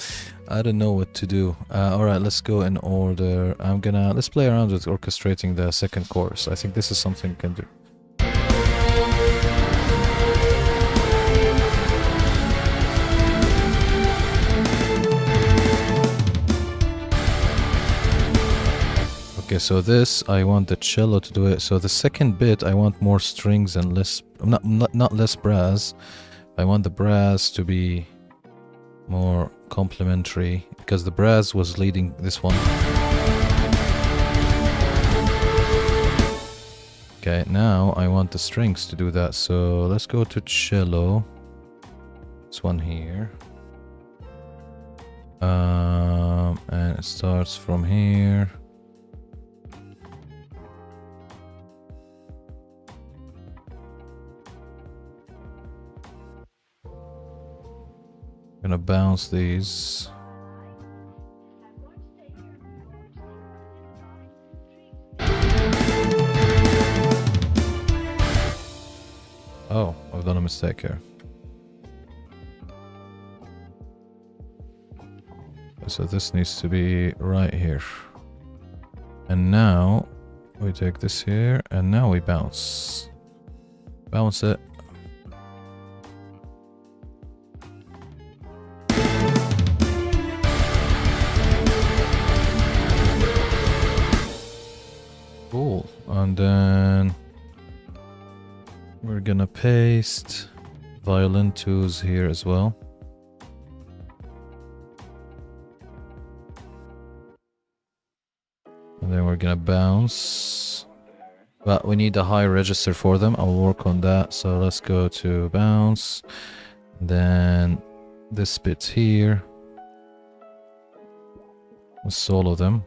I don't know what to do. Alright, let's go in order. Let's play around with orchestrating the second chorus. I think this is something we can do. Okay, so this, I want the cello to do it. So the second bit, I want more strings and less, not less brass. I want the brass to be more complementary, because the brass was leading this one. Okay, now I want the strings to do that. So let's go to cello. This one here. And it starts from here. Gonna bounce these. Oh, I've done a mistake here. So this needs to be right here. And now we take this here and now we bounce. Bounce it. Cool. And then we're gonna paste violin twos here as well. And then we're gonna bounce. But we need a high register for them. I'll work on that. So let's go to bounce. Then this bit here. We'll solo them.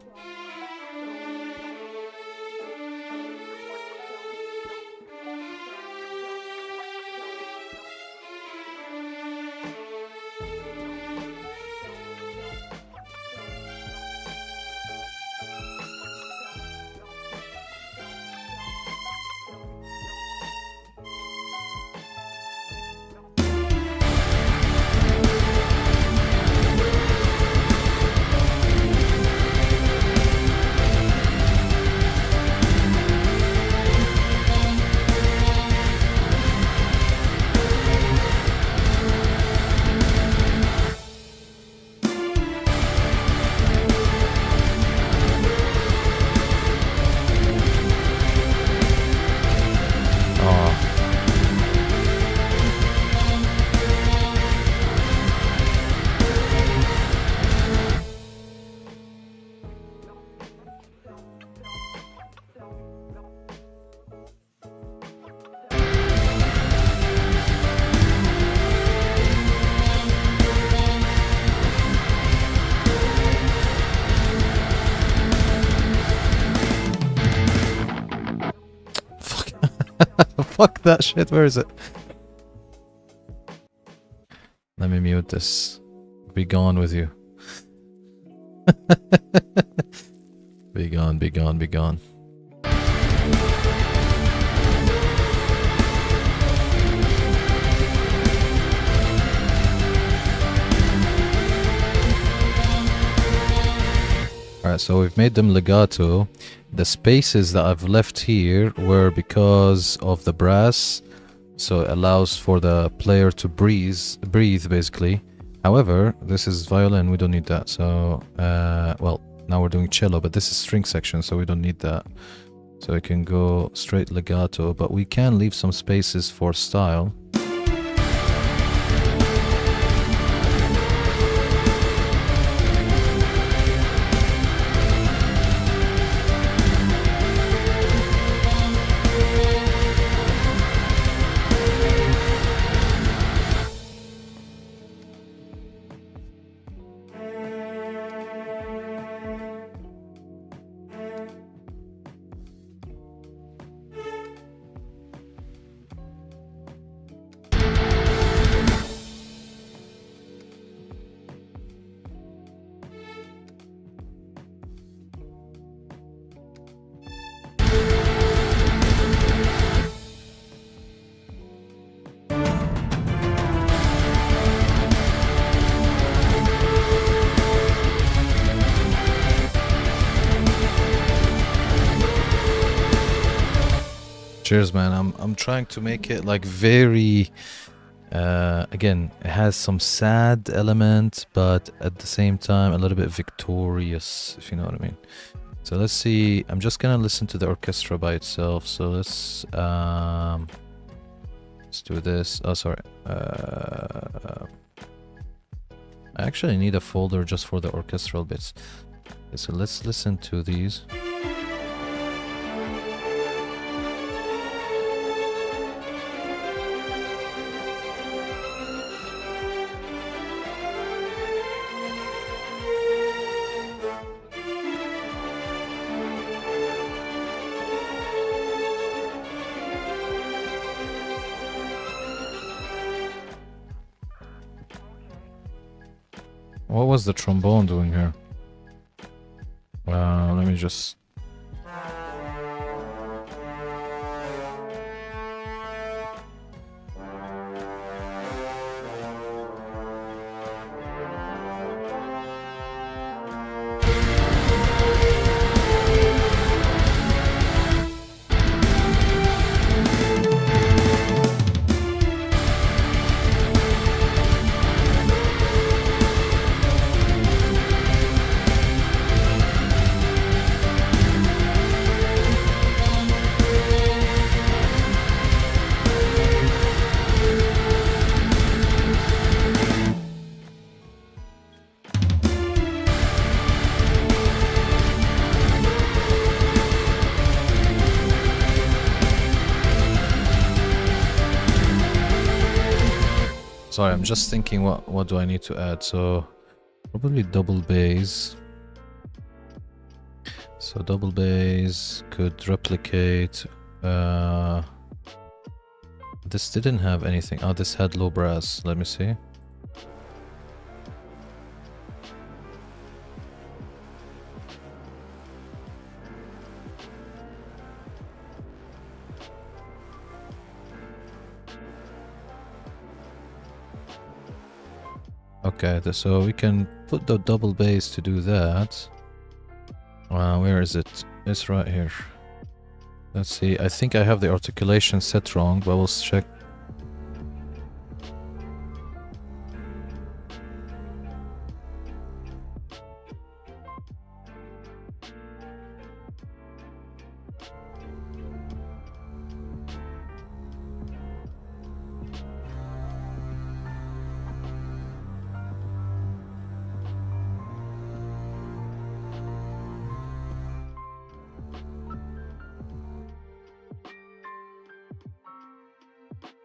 Fuck that shit, where is it? Let me mute this. Be gone with you. Be gone, be gone, be gone. Alright, so we've made them legato. The spaces that I've left here were because of the brass, so it allows for the player to breathe basically. However, this is violin, we don't need that. So, well, now we're doing cello, but this is string section, so we don't need that. So we can go straight legato, but we can leave some spaces for style. Cheers, man. I'm trying to make it like very again, it has some sad element, but at the same time a little bit victorious, if you know what I mean. So let's see. I'm just gonna listen to the orchestra by itself. So let's do this. Oh, sorry. I actually need a folder just for the orchestral bits. Okay, so let's listen to these. What was the trombone doing here? Let me just... Sorry, I'm just thinking what do I need to add. So probably double bass. So double bass could replicate. This didn't have anything. Oh, this had low brass. Let me see. Okay, so we can put the double bass to do that. Where is it? It's right here. Let's see. I think I have the articulation set wrong, but we'll check.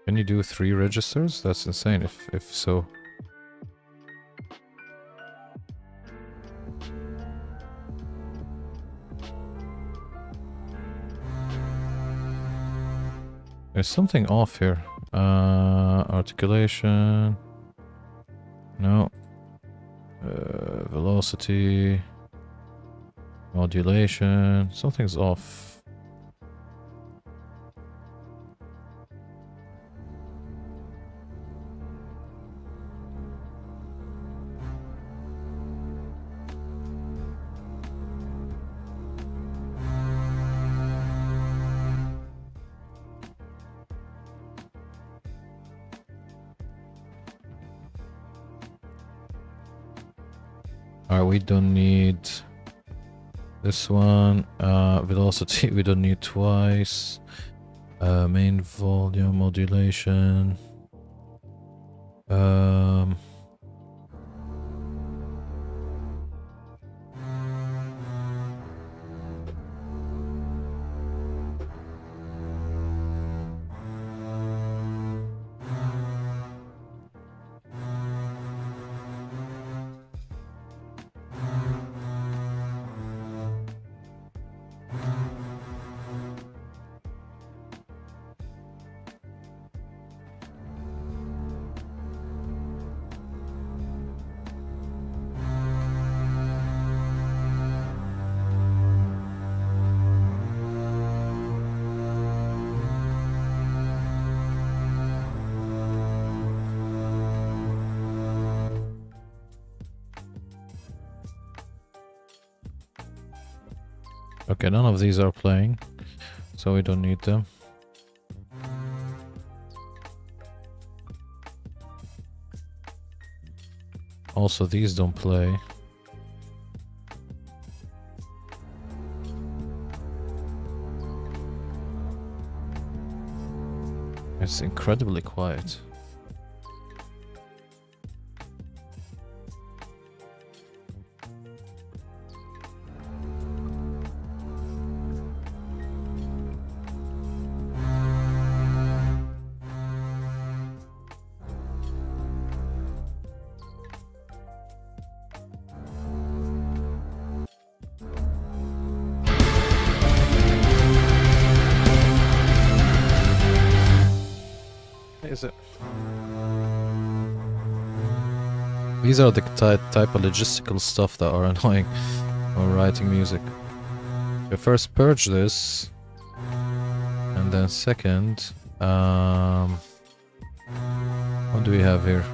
Can you do 3 registers? That's insane if so. There's something off here. Articulation. No. Velocity. Modulation. Something's off. Alright, we don't need this one. Velocity we don't need twice. Main volume modulation. Okay, none of these are playing, so we don't need them. Also, these don't play. It's incredibly quiet. Is it? These are the type of logistical stuff that are annoying when writing music. Okay, first purge this, and then second, what do we have here?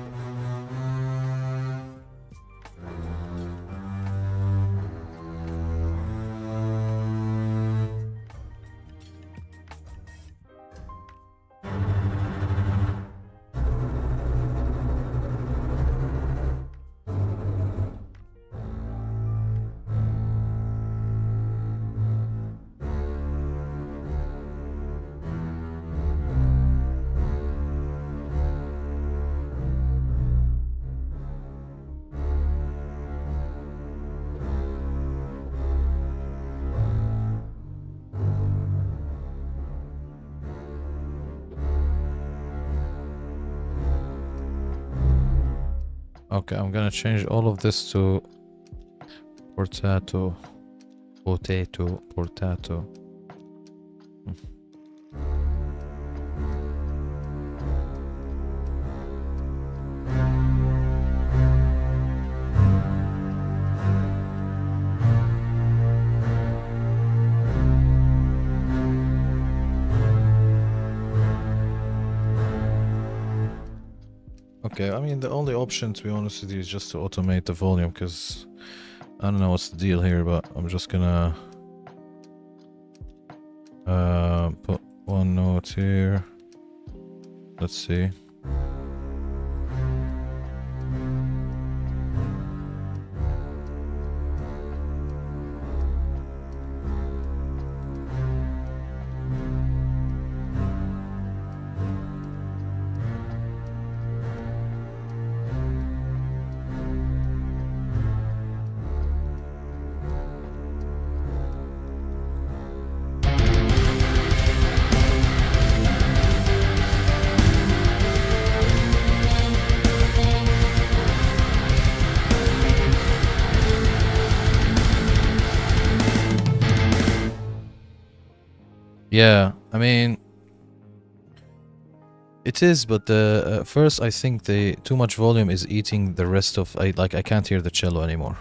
Okay, I'm gonna change all of this to potato. Okay, I mean, the only option, to be honest with you, is just to automate the volume, because I don't know what's the deal here, but I'm just gonna put one note here. Let's see. Yeah, I mean, it is, but first I think the too much volume is eating the rest of. I can't hear the cello anymore.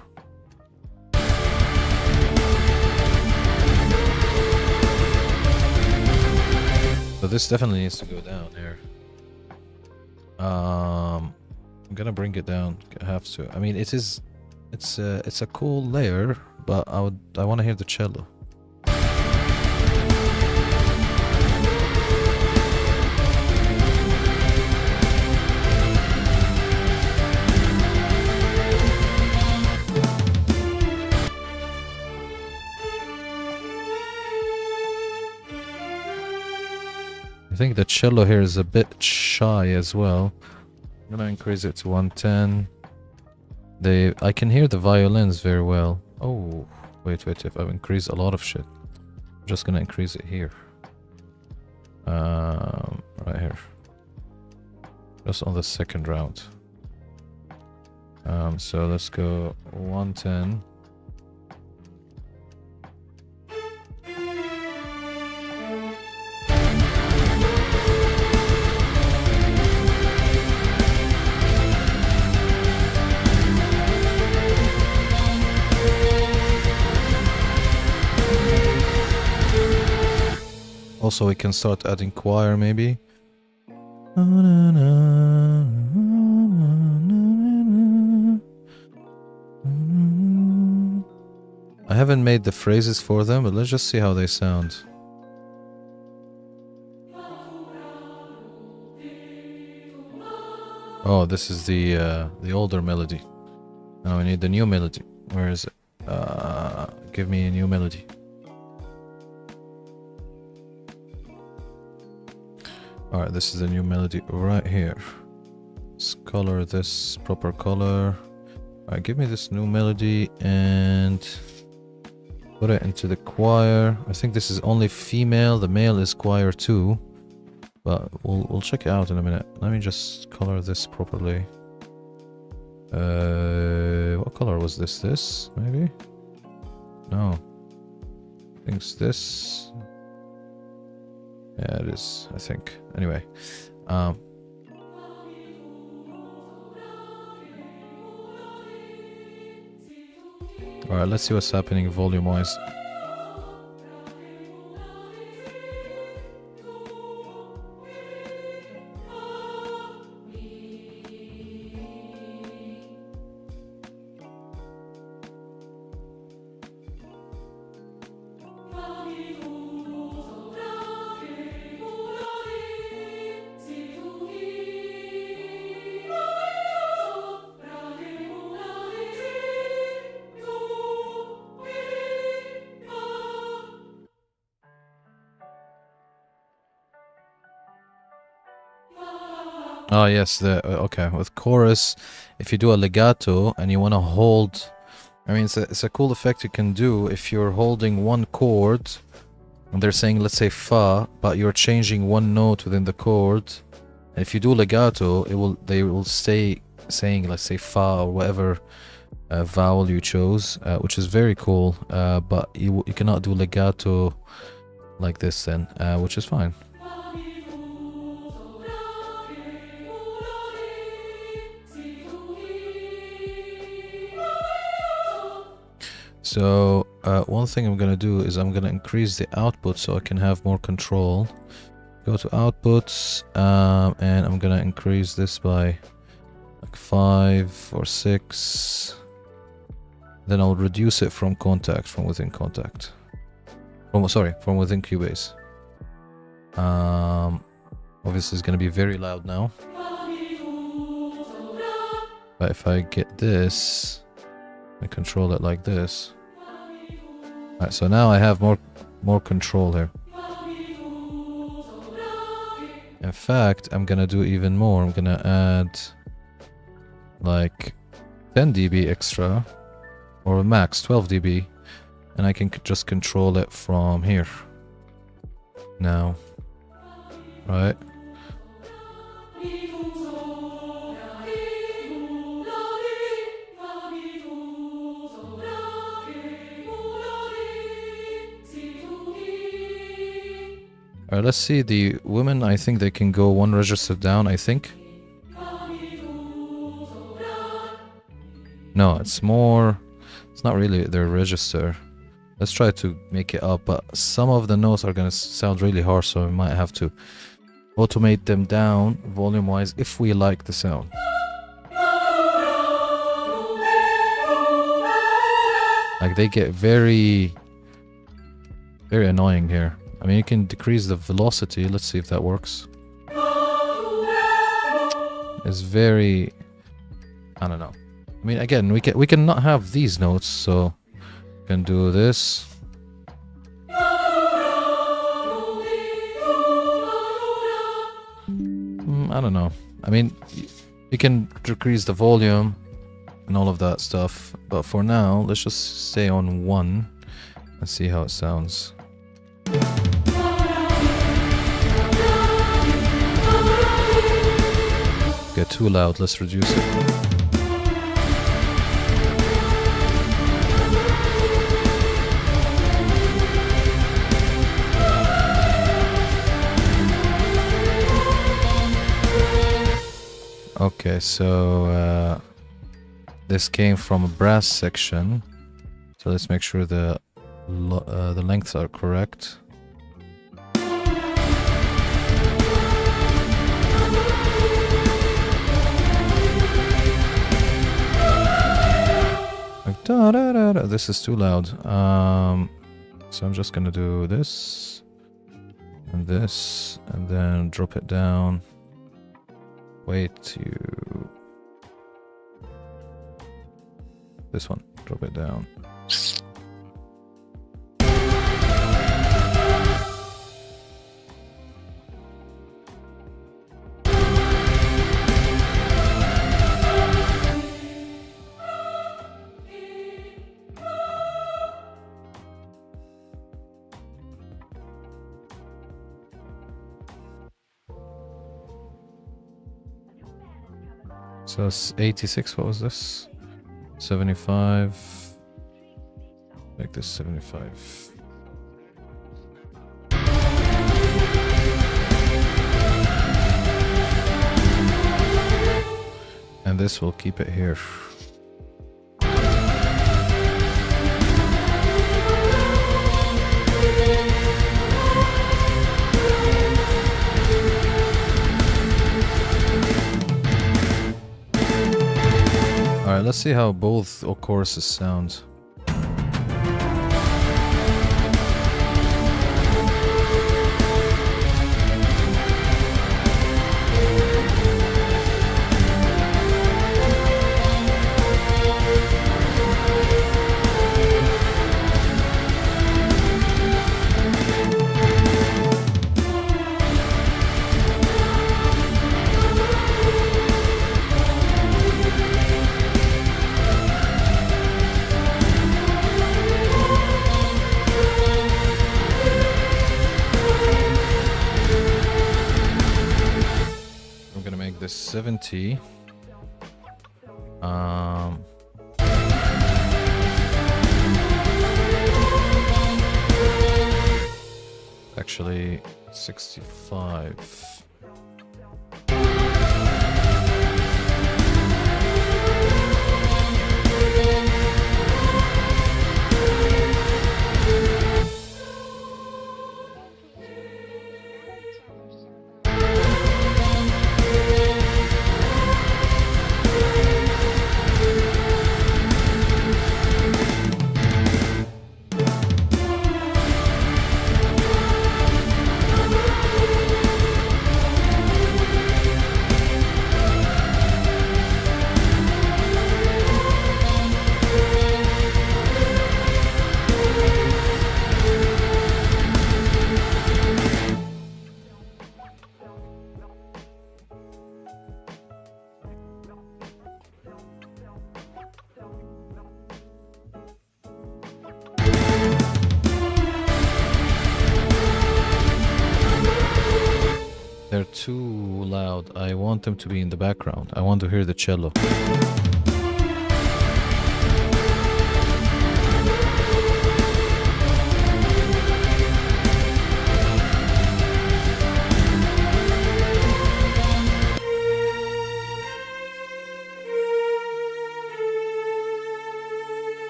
So this definitely needs to go down here. I'm gonna bring it down. I have to. I mean, it's a cool layer, but I want to hear the cello. I think the cello here is a bit shy as well. I'm gonna increase it to 110. I can hear the violins very well. Oh, wait, if I've increased a lot of shit. I'm just gonna increase it here. Right here. Just on the second round. So let's go 110. Also, we can start adding choir, maybe. I haven't made the phrases for them, but let's just see how they sound. Oh, this is the older melody. Now we need the new melody. Where is it? Give me a new melody. Alright, this is the new melody right here. Let's color this proper color. Alright, give me this new melody and put it into the choir. I think this is only female. The male is choir too. But we'll check it out in a minute. Let me just color this properly. What color was this? This, maybe? No. I think it's this. Yeah, it is, I think. Anyway. Alright, let's see what's happening volume-wise. Oh yes, okay, with chorus, if you do a legato and you want to hold, I mean it's a cool effect you can do if you're holding one chord and they're saying, let's say fa, but you're changing one note within the chord, and if you do legato, they will stay saying, let's say fa or whatever vowel you chose, which is very cool, but you cannot do legato like this then, which is fine. So one thing I'm gonna do is I'm gonna increase the output so I can have more control. Go to outputs, and I'm gonna increase this by like 5 or 6. Then I'll reduce it from contact, from within contact. From within Cubase. Obviously it's gonna be very loud now. But if I get this, I control it like this. Alright, so now I have more control here. In fact, I'm gonna do even more. I'm gonna add like 10 dB extra, or max 12 dB, and I can just control it from here. Now, right? Alright, let's see the women. I think they can go one register down, I think. No, it's more... It's not really their register. Let's try to make it up, but some of the notes are gonna sound really harsh, so we might have to automate them down volume-wise if we like the sound. Like, they get very annoying here. I mean, you can decrease the velocity. Let's see if that works. It's very... I don't know. I mean, again, we can not have these notes, so we can do this. I don't know. I mean, you can decrease the volume and all of that stuff, but for now, let's just stay on 1 and see how it sounds. Get too loud, let's reduce it. Okay, so this came from a brass section, so let's make sure the lengths are correct. Like, da, da, da, da. This is too loud. So I'm just gonna do this and this, and then drop it down. Wait to... This one. Drop it down. So 86, what was this? 75. Make this 75. And this will keep it here. Alright, let's see how both choruses sound. This 70. Actually 65. They're too loud. I want them to be in the background. I want to hear the cello.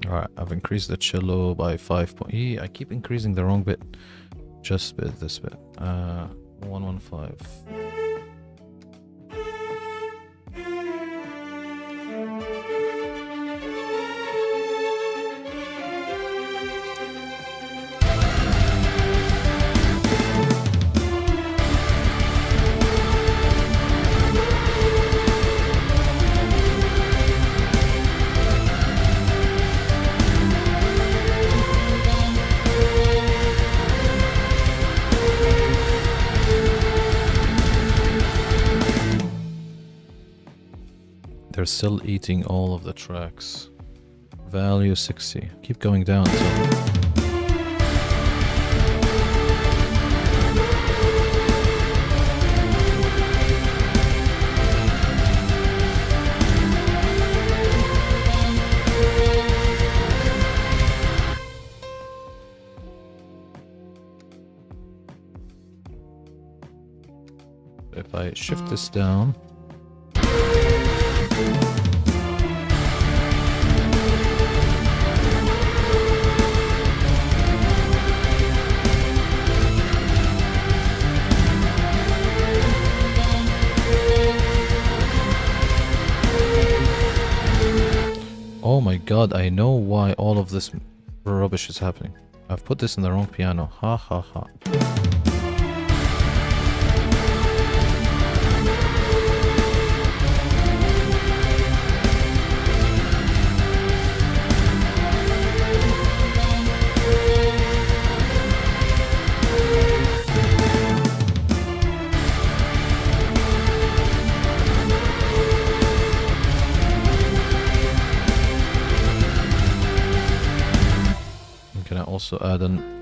Alright, I've increased the cello by 5 point. I keep increasing the wrong bit. Just bit, this bit. 115. They're still eating all of the tracks. Value 60. Keep going down. If I shift this down. Oh my god, I know why all of this rubbish is happening. I've put this in the wrong piano. Ha ha ha. also add an...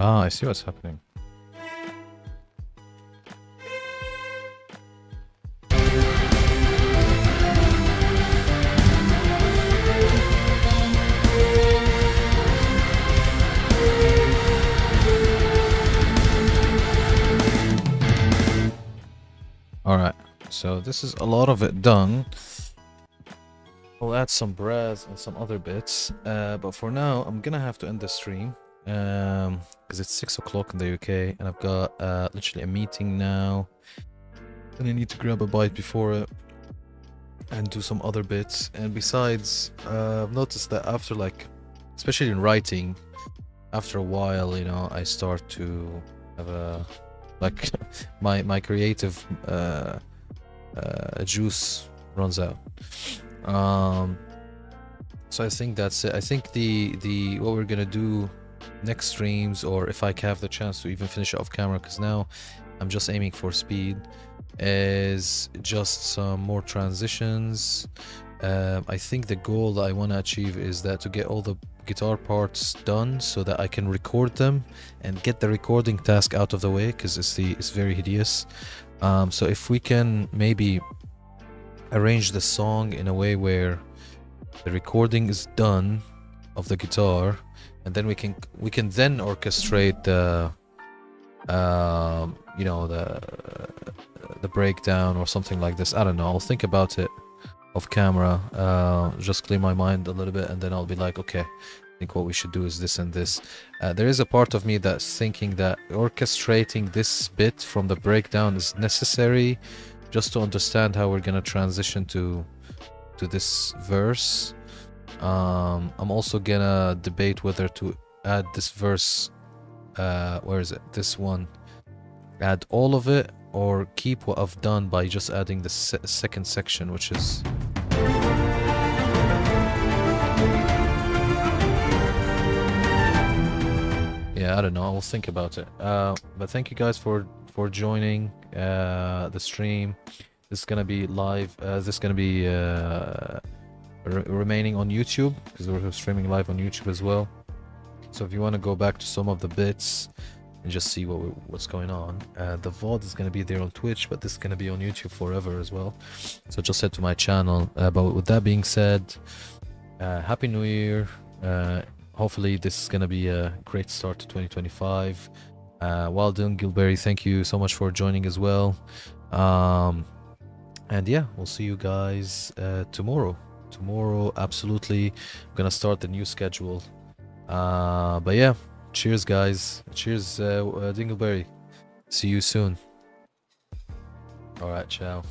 Ah, I see what's happening. Alright, so this is a lot of it done. We'll add some brass and some other bits, but for now I'm gonna have to end the stream because it's 6 o'clock in the UK and I've got literally a meeting now and I need to grab a bite before it and do some other bits. And besides, I've noticed that after, like, especially in writing, after a while, you know, I start to have a, like, my creative juice runs out. So I think that's it. I think the what we're gonna do next streams, or if I have the chance to even finish it off camera, because now I'm just aiming for speed, is just some more transitions. I think the goal that I want to achieve is that to get all the guitar parts done so that I can record them and get the recording task out of the way, because it's very hideous. So if we can maybe arrange the song in a way where the recording is done of the guitar, and then we can then orchestrate the you know, the breakdown or something like this. I don't know, I'll think about it off camera, just clear my mind a little bit, and then I'll be like, okay, I think what we should do is this and this. There is a part of me that's thinking that orchestrating this bit from the breakdown is necessary just to understand how we're gonna transition to this verse. I'm also gonna debate whether to add this verse, where is it, this one, add all of it, or keep what I've done by just adding the second section, which is yeah, I don't know, I'll think about it. But thank you guys for joining the stream. This is gonna be live, this is gonna be remaining on YouTube, because we're streaming live on YouTube as well. So if you want to go back to some of the bits and just see what's going on, the VOD is going to be there on Twitch, but this is going to be on YouTube forever as well. So just head to my channel. But with that being said, Happy New Year. Hopefully this is going to be a great start to 2025. Well done, Gilberry. Thank you so much for joining as well. And yeah, we'll see you guys tomorrow. Tomorrow, absolutely. I'm gonna start the new schedule. But yeah, cheers guys. Cheers, Dingleberry. See you soon. Alright, ciao.